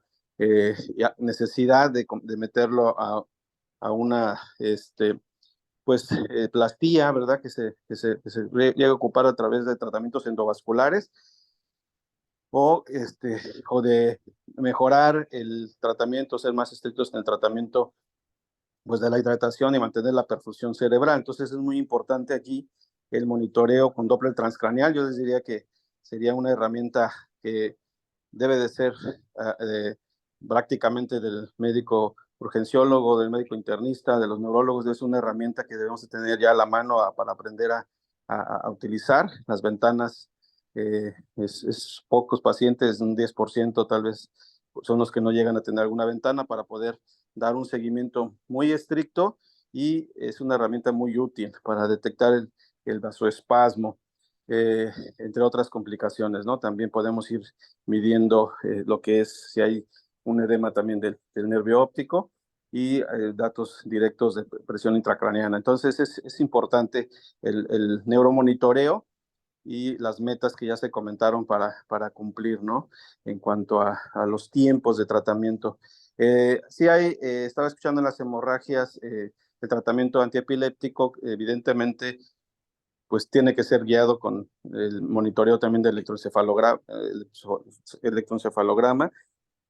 necesidad de meterlo a una plastía, ¿verdad? Que se llega a ocupar a través de tratamientos endovasculares o de mejorar el tratamiento, ser más estrictos en el tratamiento pues de la hidratación y mantener la perfusión cerebral. Entonces es muy importante aquí el monitoreo con Doppler transcranial. Yo les diría que sería una herramienta que debe de ser prácticamente del médico urgenciólogo, del médico internista, de los neurólogos. Es una herramienta que debemos de tener ya a la mano para aprender a utilizar. Las ventanas, es pocos pacientes, un 10% tal vez son los que no llegan a tener alguna ventana para poder dar un seguimiento muy estricto, y es una herramienta muy útil para detectar el vasoespasmo, entre otras complicaciones, ¿no? También podemos ir midiendo lo que es si hay un edema también del nervio óptico y datos directos de presión intracraneana. Entonces es importante el neuromonitoreo y las metas que ya se comentaron para cumplir, ¿no? En cuanto a los tiempos de tratamiento. Sí estaba escuchando en las hemorragias, el tratamiento antiepiléptico, evidentemente, pues tiene que ser guiado con el monitoreo también del electroencefalograma.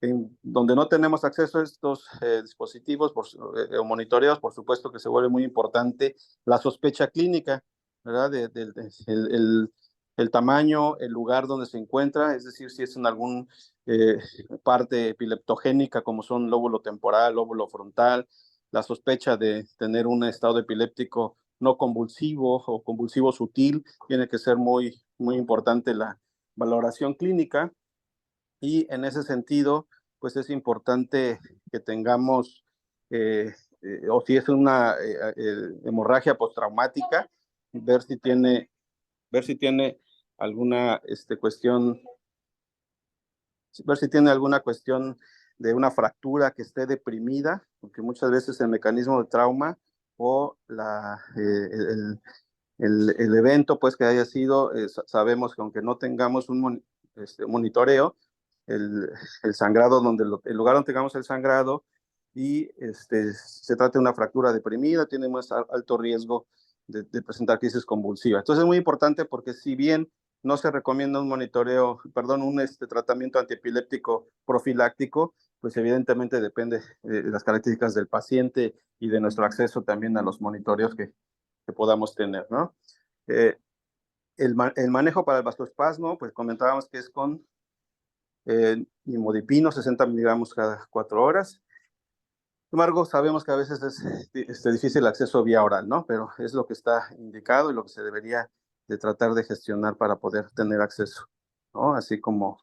En donde no tenemos acceso a estos dispositivos o monitoreos, por supuesto que se vuelve muy importante la sospecha clínica, ¿verdad? El tamaño, el lugar donde se encuentra, es decir, si es en algún parte epileptogénica, como son lóbulo temporal, lóbulo frontal, la sospecha de tener un estado epiléptico no convulsivo o convulsivo sutil, tiene que ser muy, muy importante la valoración clínica. Y en ese sentido, pues es importante que tengamos, o si es una hemorragia postraumática, ver si tiene alguna cuestión, ver si tiene alguna cuestión de una fractura que esté deprimida, porque muchas veces el mecanismo de trauma o el evento pues que haya sido, sabemos que aunque no tengamos un monitoreo, el sangrado, el lugar donde tengamos el sangrado y se trata de una fractura deprimida, tiene más alto riesgo de presentar crisis convulsiva. Entonces es muy importante porque si bien no se recomienda un tratamiento antiepiléptico profiláctico, pues evidentemente depende de las características del paciente y de nuestro acceso también a los monitoreos que podamos tener, ¿no? El manejo para el vasoespasmo, pues comentábamos que es con nimodipino, 60 miligramos cada 4 horas. Sin embargo, sabemos que a veces es difícil el acceso vía oral, ¿no? Pero es lo que está indicado y lo que se debería de tratar de gestionar para poder tener acceso, ¿no? Así como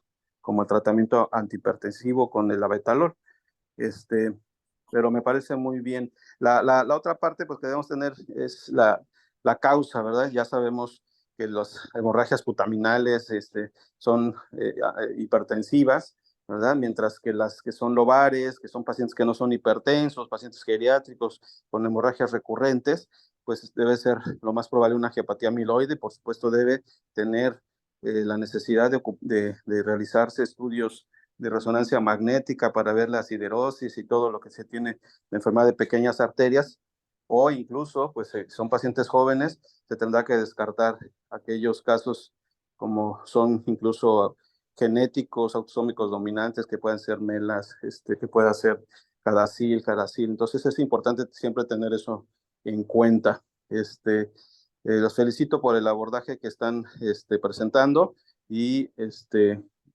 el tratamiento antihipertensivo con el abetalol. Pero me parece muy bien. La otra parte pues, que debemos tener es la causa, ¿verdad? Ya sabemos que las hemorragias putaminales son hipertensivas, ¿verdad? Mientras que las que son lobares, que son pacientes que no son hipertensos, pacientes geriátricos con hemorragias recurrentes, pues debe ser lo más probable una hepatía amiloide. Por supuesto, debe tener la necesidad de realizarse estudios de resonancia magnética para ver la siderosis y todo lo que se tiene de enfermedad de pequeñas arterias, o incluso, pues son pacientes jóvenes, se tendrá que descartar aquellos casos como son incluso genéticos, autosómicos dominantes, que pueden ser melas, que pueda ser cadacil. Entonces es importante siempre tener eso en cuenta. Los felicito por el abordaje que están presentando y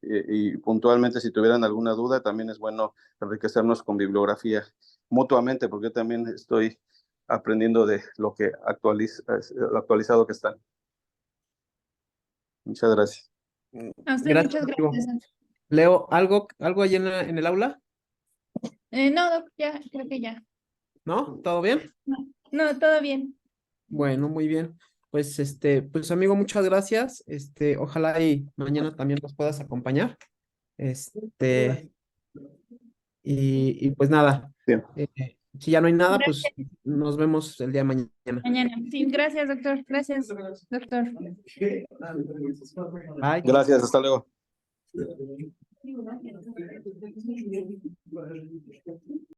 y puntualmente, si tuvieran alguna duda, también es bueno enriquecernos con bibliografía mutuamente, porque yo también estoy aprendiendo de lo lo actualizado que están. Muchas gracias. A usted, Gracias, muchas amigo. gracias. Leo, ¿algo allí en el aula? No, Doc, ya, creo que ya. ¿No? ¿Todo bien? No, todo bien. Bueno, muy bien. Pues pues amigo, muchas gracias. Ojalá y mañana también nos puedas acompañar. Y pues nada. Bien. Si ya no hay nada, Gracias. pues nos vemos el día de mañana. Mañana. Sí, gracias, doctor. Gracias, doctor. Bye. Gracias, hasta luego.